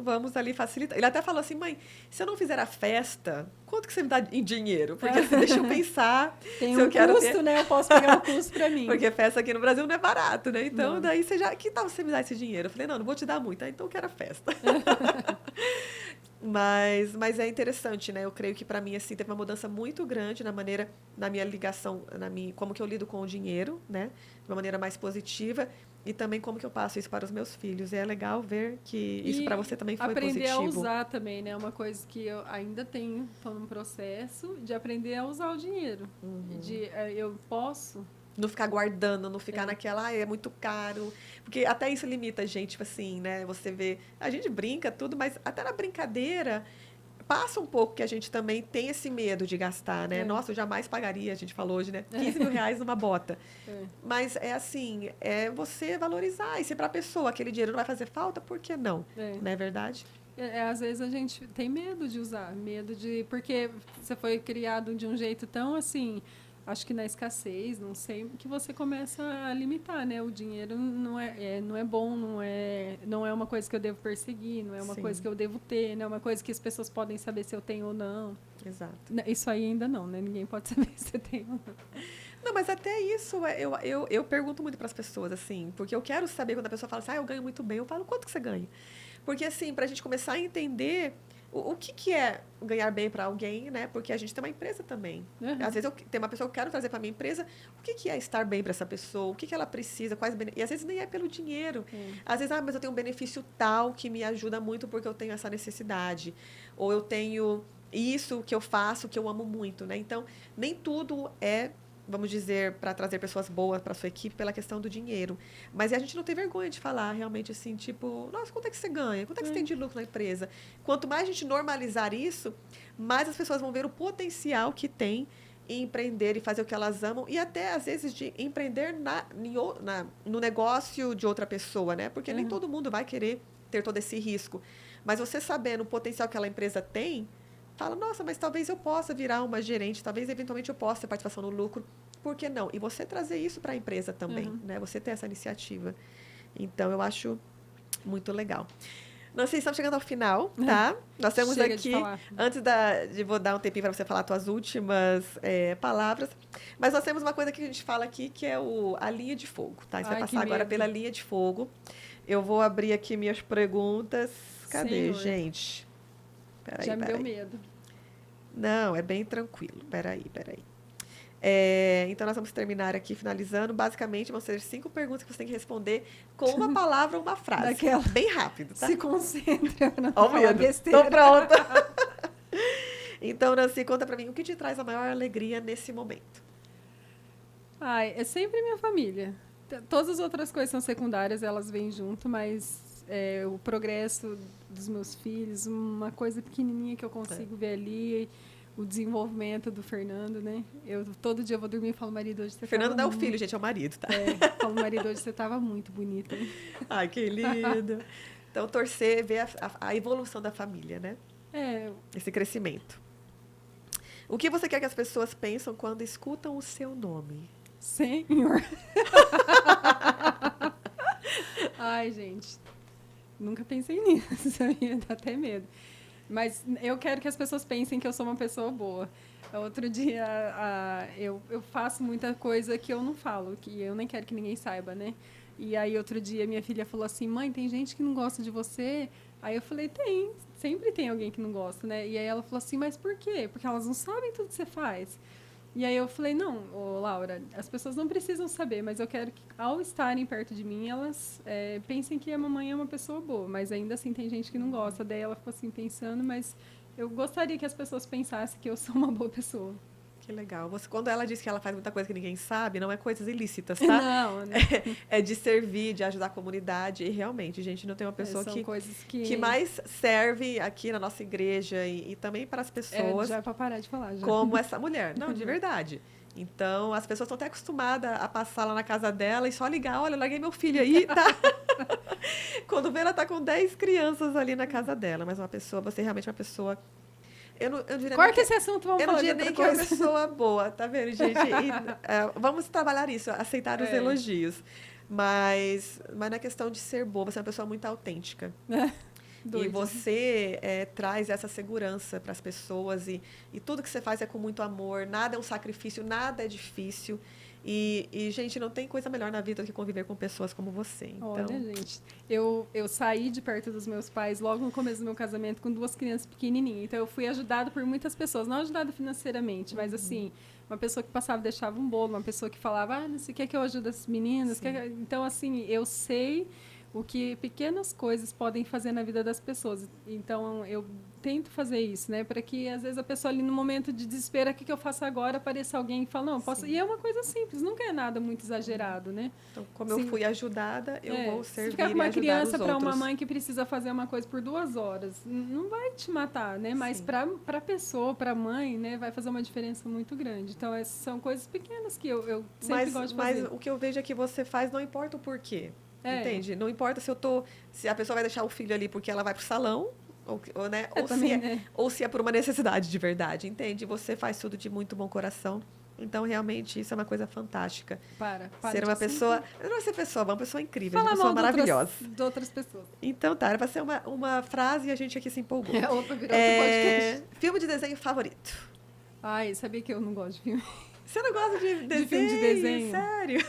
S1: vamos ali facilitar. Ele até falou assim, mãe, se eu não fizer a festa, quanto que você me dá em dinheiro? Porque assim, deixa eu pensar.
S2: Tem
S1: se
S2: um
S1: eu quero
S2: custo,
S1: ter...
S2: né? Eu posso pegar um custo pra mim.
S1: Porque festa aqui no Brasil não é barato, né? Então,
S2: Não.
S1: daí você já... Que tal você me dar esse dinheiro? Eu falei, não vou te dar muito. Então eu quero a festa. Mas é interessante, né? Eu creio que para mim assim teve uma mudança muito grande na minha ligação, como que eu lido com o dinheiro, né? De uma maneira mais positiva e também como que eu passo isso para os meus filhos. E é legal ver que isso para você também foi
S2: aprender
S1: positivo.
S2: a usar também, né? Uma coisa que eu ainda tenho, estou num processo de aprender a usar o dinheiro. Eu posso...
S1: Não ficar guardando, não ficar naquela, é muito caro. Porque até isso limita a gente, tipo assim, né? Você vê, a gente brinca tudo, mas até na brincadeira passa um pouco que a gente também tem esse medo de gastar, né? Nossa, eu jamais pagaria, a gente falou hoje, né? 15 mil reais numa bota. Mas é assim, é você valorizar. E se para a pessoa aquele dinheiro não vai fazer falta, por que não? Não é verdade?
S2: Às vezes a gente tem medo de usar, porque você foi criado de um jeito tão assim... Acho que na escassez, não sei, que você começa a limitar, né? O dinheiro não é bom, não é uma coisa que eu devo perseguir, não é uma coisa que eu devo ter, não é uma coisa que as pessoas podem saber se eu tenho ou não.
S1: Exato.
S2: Isso aí ainda não, né? Ninguém pode saber se eu tenho ou não.
S1: Não, mas até isso, eu pergunto muito para as pessoas, assim, porque eu quero saber quando a pessoa fala assim, eu ganho muito bem, eu falo, quanto que você ganha? Porque, assim, para a gente começar a entender... O que é ganhar bem para alguém, né? Porque a gente tem uma empresa também. Às vezes tem uma pessoa que eu quero trazer para minha empresa. O que é estar bem para essa pessoa? O que ela precisa? E às vezes nem é pelo dinheiro. Às vezes, mas eu tenho um benefício tal que me ajuda muito porque eu tenho essa necessidade. Ou eu tenho isso que eu faço que eu amo muito, né? Então, nem tudo é... vamos dizer, para trazer pessoas boas para a sua equipe pela questão do dinheiro. Mas a gente não tem vergonha de falar realmente assim, tipo, nossa, quanto é que você ganha? Quanto é que você tem de lucro na empresa? Quanto mais a gente normalizar isso, mais as pessoas vão ver o potencial que tem em empreender e fazer o que elas amam e até, às vezes, de empreender no negócio de outra pessoa, né? Porque nem todo mundo vai querer ter todo esse risco. Mas você sabendo o potencial que aquela empresa tem, fala, nossa, mas talvez eu possa virar uma gerente, talvez eventualmente eu possa ter participação no lucro. Por que não? E você trazer isso para a empresa também, né? Você ter essa iniciativa. Então, eu acho muito legal. Nancy, estamos chegando ao final, tá? Nós temos
S2: Chega
S1: aqui,
S2: antes
S1: vou dar um tempinho para você falar as tuas últimas palavras, mas nós temos uma coisa que a gente fala aqui, que é a linha de fogo, tá? Você vai passar agora pela linha de fogo. Eu vou abrir aqui minhas perguntas. Cadê, gente? Peraí,
S2: já me deu medo.
S1: Não, é bem tranquilo. Peraí. Então, nós vamos terminar aqui, finalizando. Basicamente, vão ser 5 perguntas que você tem que responder com uma palavra ou uma frase.
S2: Daquela.
S1: Bem rápido, tá?
S2: Se concentra pra não
S1: Ó,
S2: falar besteira.
S1: Tô pronta. Então, Nancy, conta pra mim, o que te traz a maior alegria nesse momento?
S2: É sempre minha família. Todas as outras coisas são secundárias, elas vêm junto, mas o progresso dos meus filhos, uma coisa pequenininha que eu consigo ver ali, o desenvolvimento do Fernando, né? Todo dia eu vou dormir e falo, marido, hoje você
S1: Fernando
S2: tava
S1: não é o filho, gente, é o marido, tá?
S2: falo, marido, hoje você tava muito bonito, hein?
S1: Ai, que lindo. Então, torcer, ver a evolução da família, né? Esse crescimento. O que você quer que as pessoas pensam quando escutam o seu nome?
S2: Senhor. Ai, gente, nunca pensei nisso, sabia? Dá até medo. Mas eu quero que as pessoas pensem que eu sou uma pessoa boa. Outro dia, eu faço muita coisa que eu não falo, que eu nem quero que ninguém saiba, né? E aí, outro dia, minha filha falou assim, mãe, tem gente que não gosta de você? Aí eu falei, sempre tem alguém que não gosta, né? E aí ela falou assim, mas por quê? Porque elas não sabem tudo que você faz. E aí eu falei, não, Laura, as pessoas não precisam saber, mas eu quero que, ao estarem perto de mim, elas pensem que a mamãe é uma pessoa boa, mas ainda assim tem gente que não gosta. Daí ela ficou assim pensando, mas eu gostaria que as pessoas pensassem que eu sou uma boa pessoa.
S1: Que legal. Quando ela diz que ela faz muita coisa que ninguém sabe, não é coisas ilícitas, tá?
S2: Não.
S1: É de servir, de ajudar a comunidade. E realmente, a gente não tem uma pessoa
S2: são coisas
S1: que mais serve aqui na nossa igreja e também para as pessoas.
S2: Já é para parar de falar. Já.
S1: Como essa mulher. Não, de verdade. Então, as pessoas estão até acostumadas a passar lá na casa dela e só ligar, olha, eu larguei meu filho aí, tá? Quando vê, ela tá com 10 crianças ali na casa dela. Mas você realmente é uma pessoa... Eu diria
S2: Corta esse assunto, vamos falar de outra coisa.
S1: Eu não diria nem que é uma pessoa boa, tá vendo, gente? Vamos trabalhar isso, aceitar os elogios. Mas não é questão de ser boa, você é uma pessoa muito autêntica. E você traz essa segurança para as pessoas e tudo que você faz é com muito amor, nada é um sacrifício, nada é difícil. E, gente, não tem coisa melhor na vida do que conviver com pessoas como você. Então...
S2: Olha, gente, eu saí de perto dos meus pais logo no começo do meu casamento com 2 crianças pequenininhas. Então, eu fui ajudada por muitas pessoas. Não ajudada financeiramente, mas, assim, uma pessoa que passava e deixava um bolo, uma pessoa que falava, você quer que eu ajude as meninas? Então, assim, eu sei o que pequenas coisas podem fazer na vida das pessoas. Então, eu tento fazer isso, né? Para que, às vezes, a pessoa ali no momento de desespero, o que eu faço agora? Apareça alguém e fala, não, posso... E é uma coisa simples, nunca é nada muito exagerado, né?
S1: Então, como eu fui ajudada, eu vou servir
S2: se ficar com uma criança
S1: para
S2: uma mãe que precisa fazer uma coisa por 2 horas, não vai te matar, né? Mas para a pessoa, para a mãe, né, vai fazer uma diferença muito grande. Então, essas são coisas pequenas que eu sempre gosto de fazer.
S1: Mas o que eu vejo é que você faz, não importa o porquê. Entende? Não importa se a pessoa vai deixar o filho ali porque ela vai pro salão, né? Ou se é por uma necessidade de verdade, entende? Você faz tudo de muito bom coração. Então, realmente, isso é uma coisa fantástica. Ser uma pessoa... Não é ser pessoa, uma pessoa incrível, uma pessoa maravilhosa.
S2: De outras pessoas.
S1: Então, tá, era pra ser uma frase e a gente aqui se empolgou.
S2: Virou outro podcast.
S1: Filme de desenho favorito?
S2: Ai, sabia que eu não gosto de filme.
S1: Você não gosta de desenho?
S2: De filme de desenho?
S1: Sério?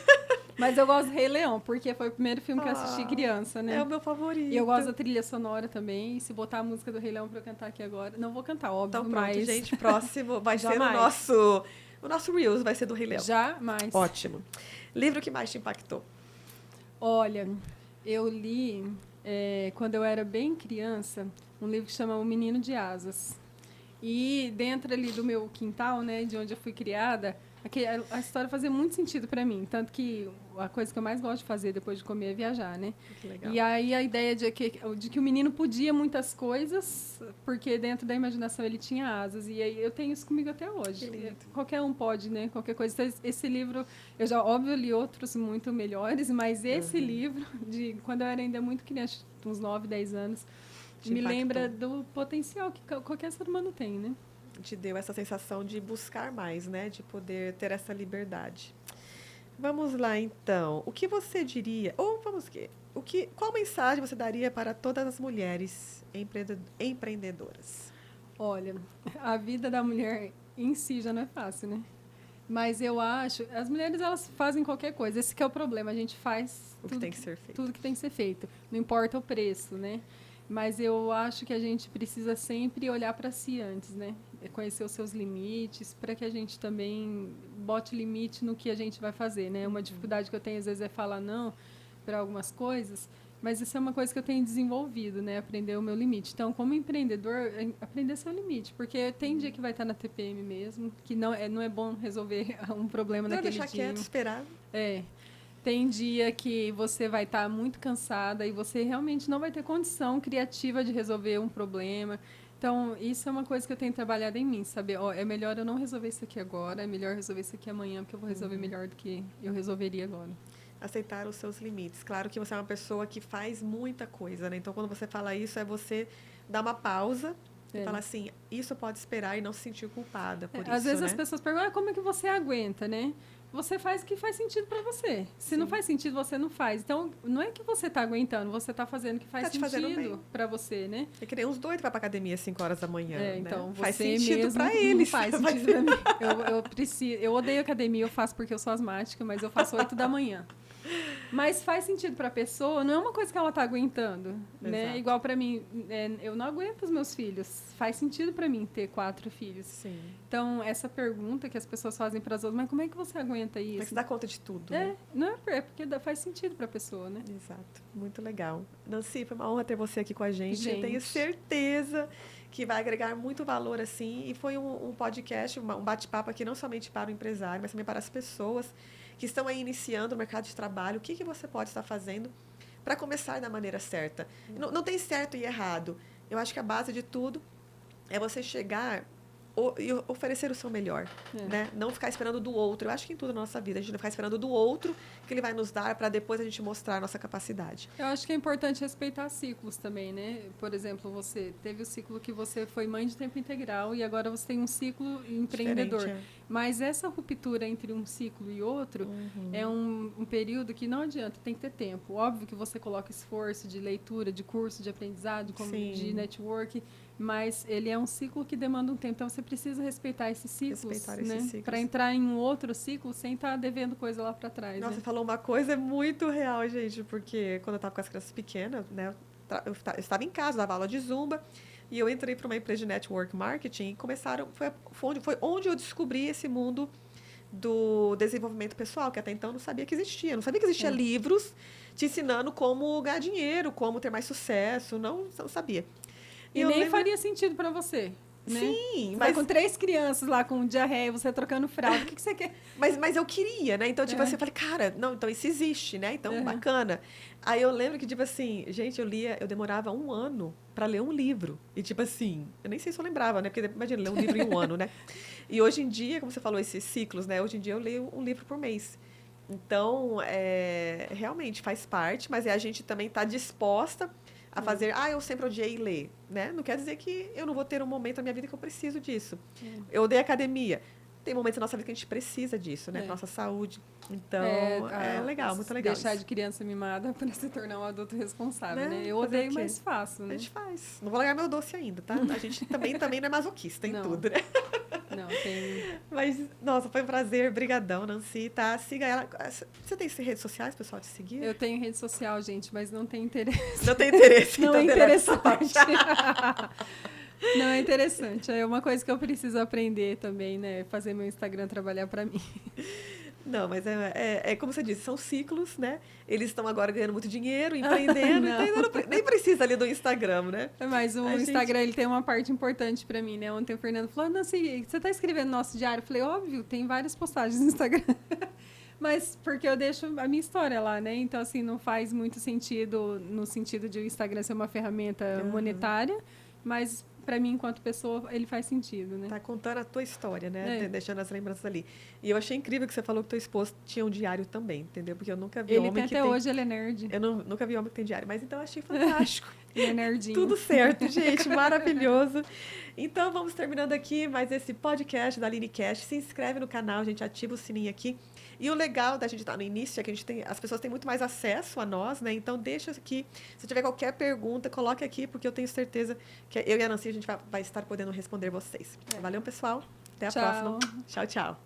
S2: Mas eu gosto do Rei Leão, porque foi o primeiro filme que eu assisti criança, né?
S1: É o meu favorito.
S2: E eu gosto da trilha sonora também. E se botar a música do Rei Leão pra eu cantar aqui agora... Não vou cantar, óbvio,
S1: então, pronto,
S2: mas...
S1: gente, próximo vai ser o nosso Reels, vai ser do Rei Leão.
S2: Jamais.
S1: Ótimo. Livro que mais te impactou?
S2: Olha, eu li, quando eu era bem criança, um livro que chama O Menino de Asas. E dentro ali do meu quintal, né, de onde eu fui criada, a história fazia muito sentido para mim. Tanto que a coisa que eu mais gosto de fazer depois de comer é viajar, né?
S1: Que legal.
S2: E aí a ideia de que o menino podia muitas coisas, porque dentro da imaginação ele tinha asas. E aí eu tenho isso comigo até hoje. Qualquer um pode, né? Qualquer coisa. Então, esse livro, eu já, óbvio, li outros muito melhores, mas esse livro, de quando eu era ainda muito criança, uns 9, 10 anos, me lembra do potencial que qualquer ser humano tem, né?
S1: Te deu essa sensação de buscar mais, né? De poder ter essa liberdade. Vamos lá, então. O que você diria... Qual mensagem você daria para todas as mulheres empreendedoras?
S2: Olha, a vida da mulher em si já não é fácil, né? Mas eu acho... As mulheres, elas fazem qualquer coisa. Esse que é o problema. A gente faz
S1: tudo que tem que ser feito.
S2: Tudo que tem que ser feito. Não importa o preço, né? Mas eu acho que a gente precisa sempre olhar para si antes, né? Conhecer os seus limites, para que a gente também bote limite no que a gente vai fazer, né? Uma dificuldade que eu tenho, às vezes, é falar não para algumas coisas, mas isso é uma coisa que eu tenho desenvolvido, né? Aprender o meu limite. Então, como empreendedor, aprender seu limite, porque tem dia que vai estar na TPM mesmo, que não é bom resolver um problema naquele dia.
S1: Não deixar quieto, esperar.
S2: Tem dia que você vai estar muito cansada e você realmente não vai ter condição criativa de resolver um problema. Então, isso é uma coisa que eu tenho trabalhado em mim, saber, ó, é melhor eu não resolver isso aqui agora, é melhor resolver isso aqui amanhã, porque eu vou resolver melhor do que eu resolveria agora.
S1: Aceitar os seus limites. Claro que você é uma pessoa que faz muita coisa, né? Então, quando você fala isso, é você dar uma pausa e falar assim, isso pode esperar e não se sentir culpada por isso,
S2: às vezes
S1: né?
S2: as pessoas perguntam, como é que você aguenta, né? Você faz o que faz sentido para você. Se não faz sentido, você não faz. Então, não é que você está aguentando, você está fazendo o que faz sentido para você, né?
S1: É que nem uns doidos que vai para academia às 5 horas da manhã, né?
S2: Então,
S1: faz
S2: você
S1: sentido para
S2: mesmo
S1: eles.
S2: Não faz sentido para mim. Eu odeio academia, eu faço porque eu sou asmática, mas eu faço 8 da manhã. Mas faz sentido para a pessoa, não é uma coisa que ela está aguentando, né? Igual para mim, eu não aguento os meus filhos. Faz sentido para mim ter 4 filhos.
S1: Sim.
S2: Então, essa pergunta que as pessoas fazem para as outras, mas como é que você aguenta isso?
S1: Como é que você dá conta de tudo, né?
S2: Não é porque faz sentido para a pessoa, né?
S1: Exato. Muito legal. Nancy, foi uma honra ter você aqui com a gente. Eu tenho certeza que vai agregar muito valor, assim. E foi um podcast, um bate-papo aqui, não somente para o empresário, mas também para as pessoas que estão aí iniciando o mercado de trabalho. O que você pode estar fazendo para começar da maneira certa? Não tem certo e errado. Eu acho que a base de tudo é você chegar e oferecer o seu melhor, né? Não ficar esperando do outro. Eu acho que em tudo na nossa vida, a gente não ficar esperando do outro que ele vai nos dar para depois a gente mostrar a nossa capacidade.
S2: Eu acho que é importante respeitar ciclos também, né? Por exemplo, você teve o ciclo que você foi mãe de tempo integral e agora você tem um ciclo empreendedor. Mas essa ruptura entre um ciclo e outro é um período que não adianta, tem que ter tempo. Óbvio que você coloca esforço de leitura, de curso, de aprendizado, de network, mas ele é um ciclo que demanda um tempo. Então, você precisa respeitar esses ciclos, né? Para entrar em um outro ciclo sem estar devendo coisa lá para trás.
S1: Nossa, você falou uma coisa muito real, gente, porque quando eu estava com as crianças pequenas, né, eu estava em casa, dava aula de Zumba, e eu entrei para uma empresa de network marketing e foi onde eu descobri esse mundo do desenvolvimento pessoal, que até então eu não sabia que existia. Não sabia que existia livros te ensinando como ganhar dinheiro, como ter mais sucesso, não sabia.
S2: E nem faria sentido para você. Né?
S1: Sim,
S2: mas com 3 crianças lá com diarreia, você trocando fralda, o que você quer?
S1: Mas eu queria, né? Então, tipo assim, eu falei, cara, não, então isso existe, né? Então, bacana. Aí eu lembro que, tipo assim, gente, eu demorava 1 ano para ler um livro. E, tipo assim, eu nem sei se eu lembrava, né? Porque, imagina, ler um livro em 1 ano, né? E hoje em dia, como você falou, esses ciclos, né? Hoje em dia eu leio um livro por mês. Então, realmente faz parte, mas a gente também está disposta a fazer, eu sempre odiei ler, né? Não quer dizer que eu não vou ter um momento na minha vida que eu preciso disso. Eu odeio academia. Tem momentos na nossa vida que a gente precisa disso, né? Nossa saúde. Então, legal, muito legal.
S2: Deixar de criança mimada para se tornar um adulto responsável, né? Eu odeio, mas faço, né?
S1: A gente faz. Não vou largar meu doce ainda, tá? A gente também não é masoquista em tudo, né?
S2: Não, tem...
S1: Mas, nossa, foi um prazer. Brigadão, Nancy, tá? Siga ela. Você tem redes sociais, pessoal, te seguir?
S2: Eu tenho rede social, gente, mas não tem interesse.
S1: Não tem interesse.
S2: Não é interessante. Não é interessante. É uma coisa que eu preciso aprender também, né? Fazer meu Instagram trabalhar para mim.
S1: Não, mas como você disse, são ciclos, né? Eles estão agora ganhando muito dinheiro, empreendendo, então nem precisa ali do Instagram, né?
S2: Mas o Instagram, ele tem uma parte importante para mim, né? Ontem o Fernando falou, Nancy, você tá escrevendo nosso diário? Eu falei, óbvio, tem várias postagens no Instagram. Mas porque eu deixo a minha história lá, né? Então, assim, não faz muito sentido no sentido de o Instagram ser uma ferramenta monetária, mas para mim, enquanto pessoa, ele faz sentido, né?
S1: Tá contando a tua história, né? Deixando as lembranças ali. E eu achei incrível que você falou que teu esposo tinha um diário também, entendeu? Porque eu nunca vi homem que tem...
S2: hoje ele é nerd.
S1: Eu nunca vi homem que tem diário, mas então eu achei fantástico.
S2: Ele é nerdinho.
S1: Tudo certo, gente, maravilhoso. Então, vamos terminando aqui mais esse podcast da Aline Cash. Se inscreve no canal, gente, ativa o sininho aqui. E o legal da gente estar no início é que as pessoas têm muito mais acesso a nós, né? Então, deixa aqui. Se tiver qualquer pergunta, coloque aqui, porque eu tenho certeza que eu e a Nancy, a gente vai estar podendo responder vocês. Valeu, pessoal. Até a próxima. Tchau, tchau.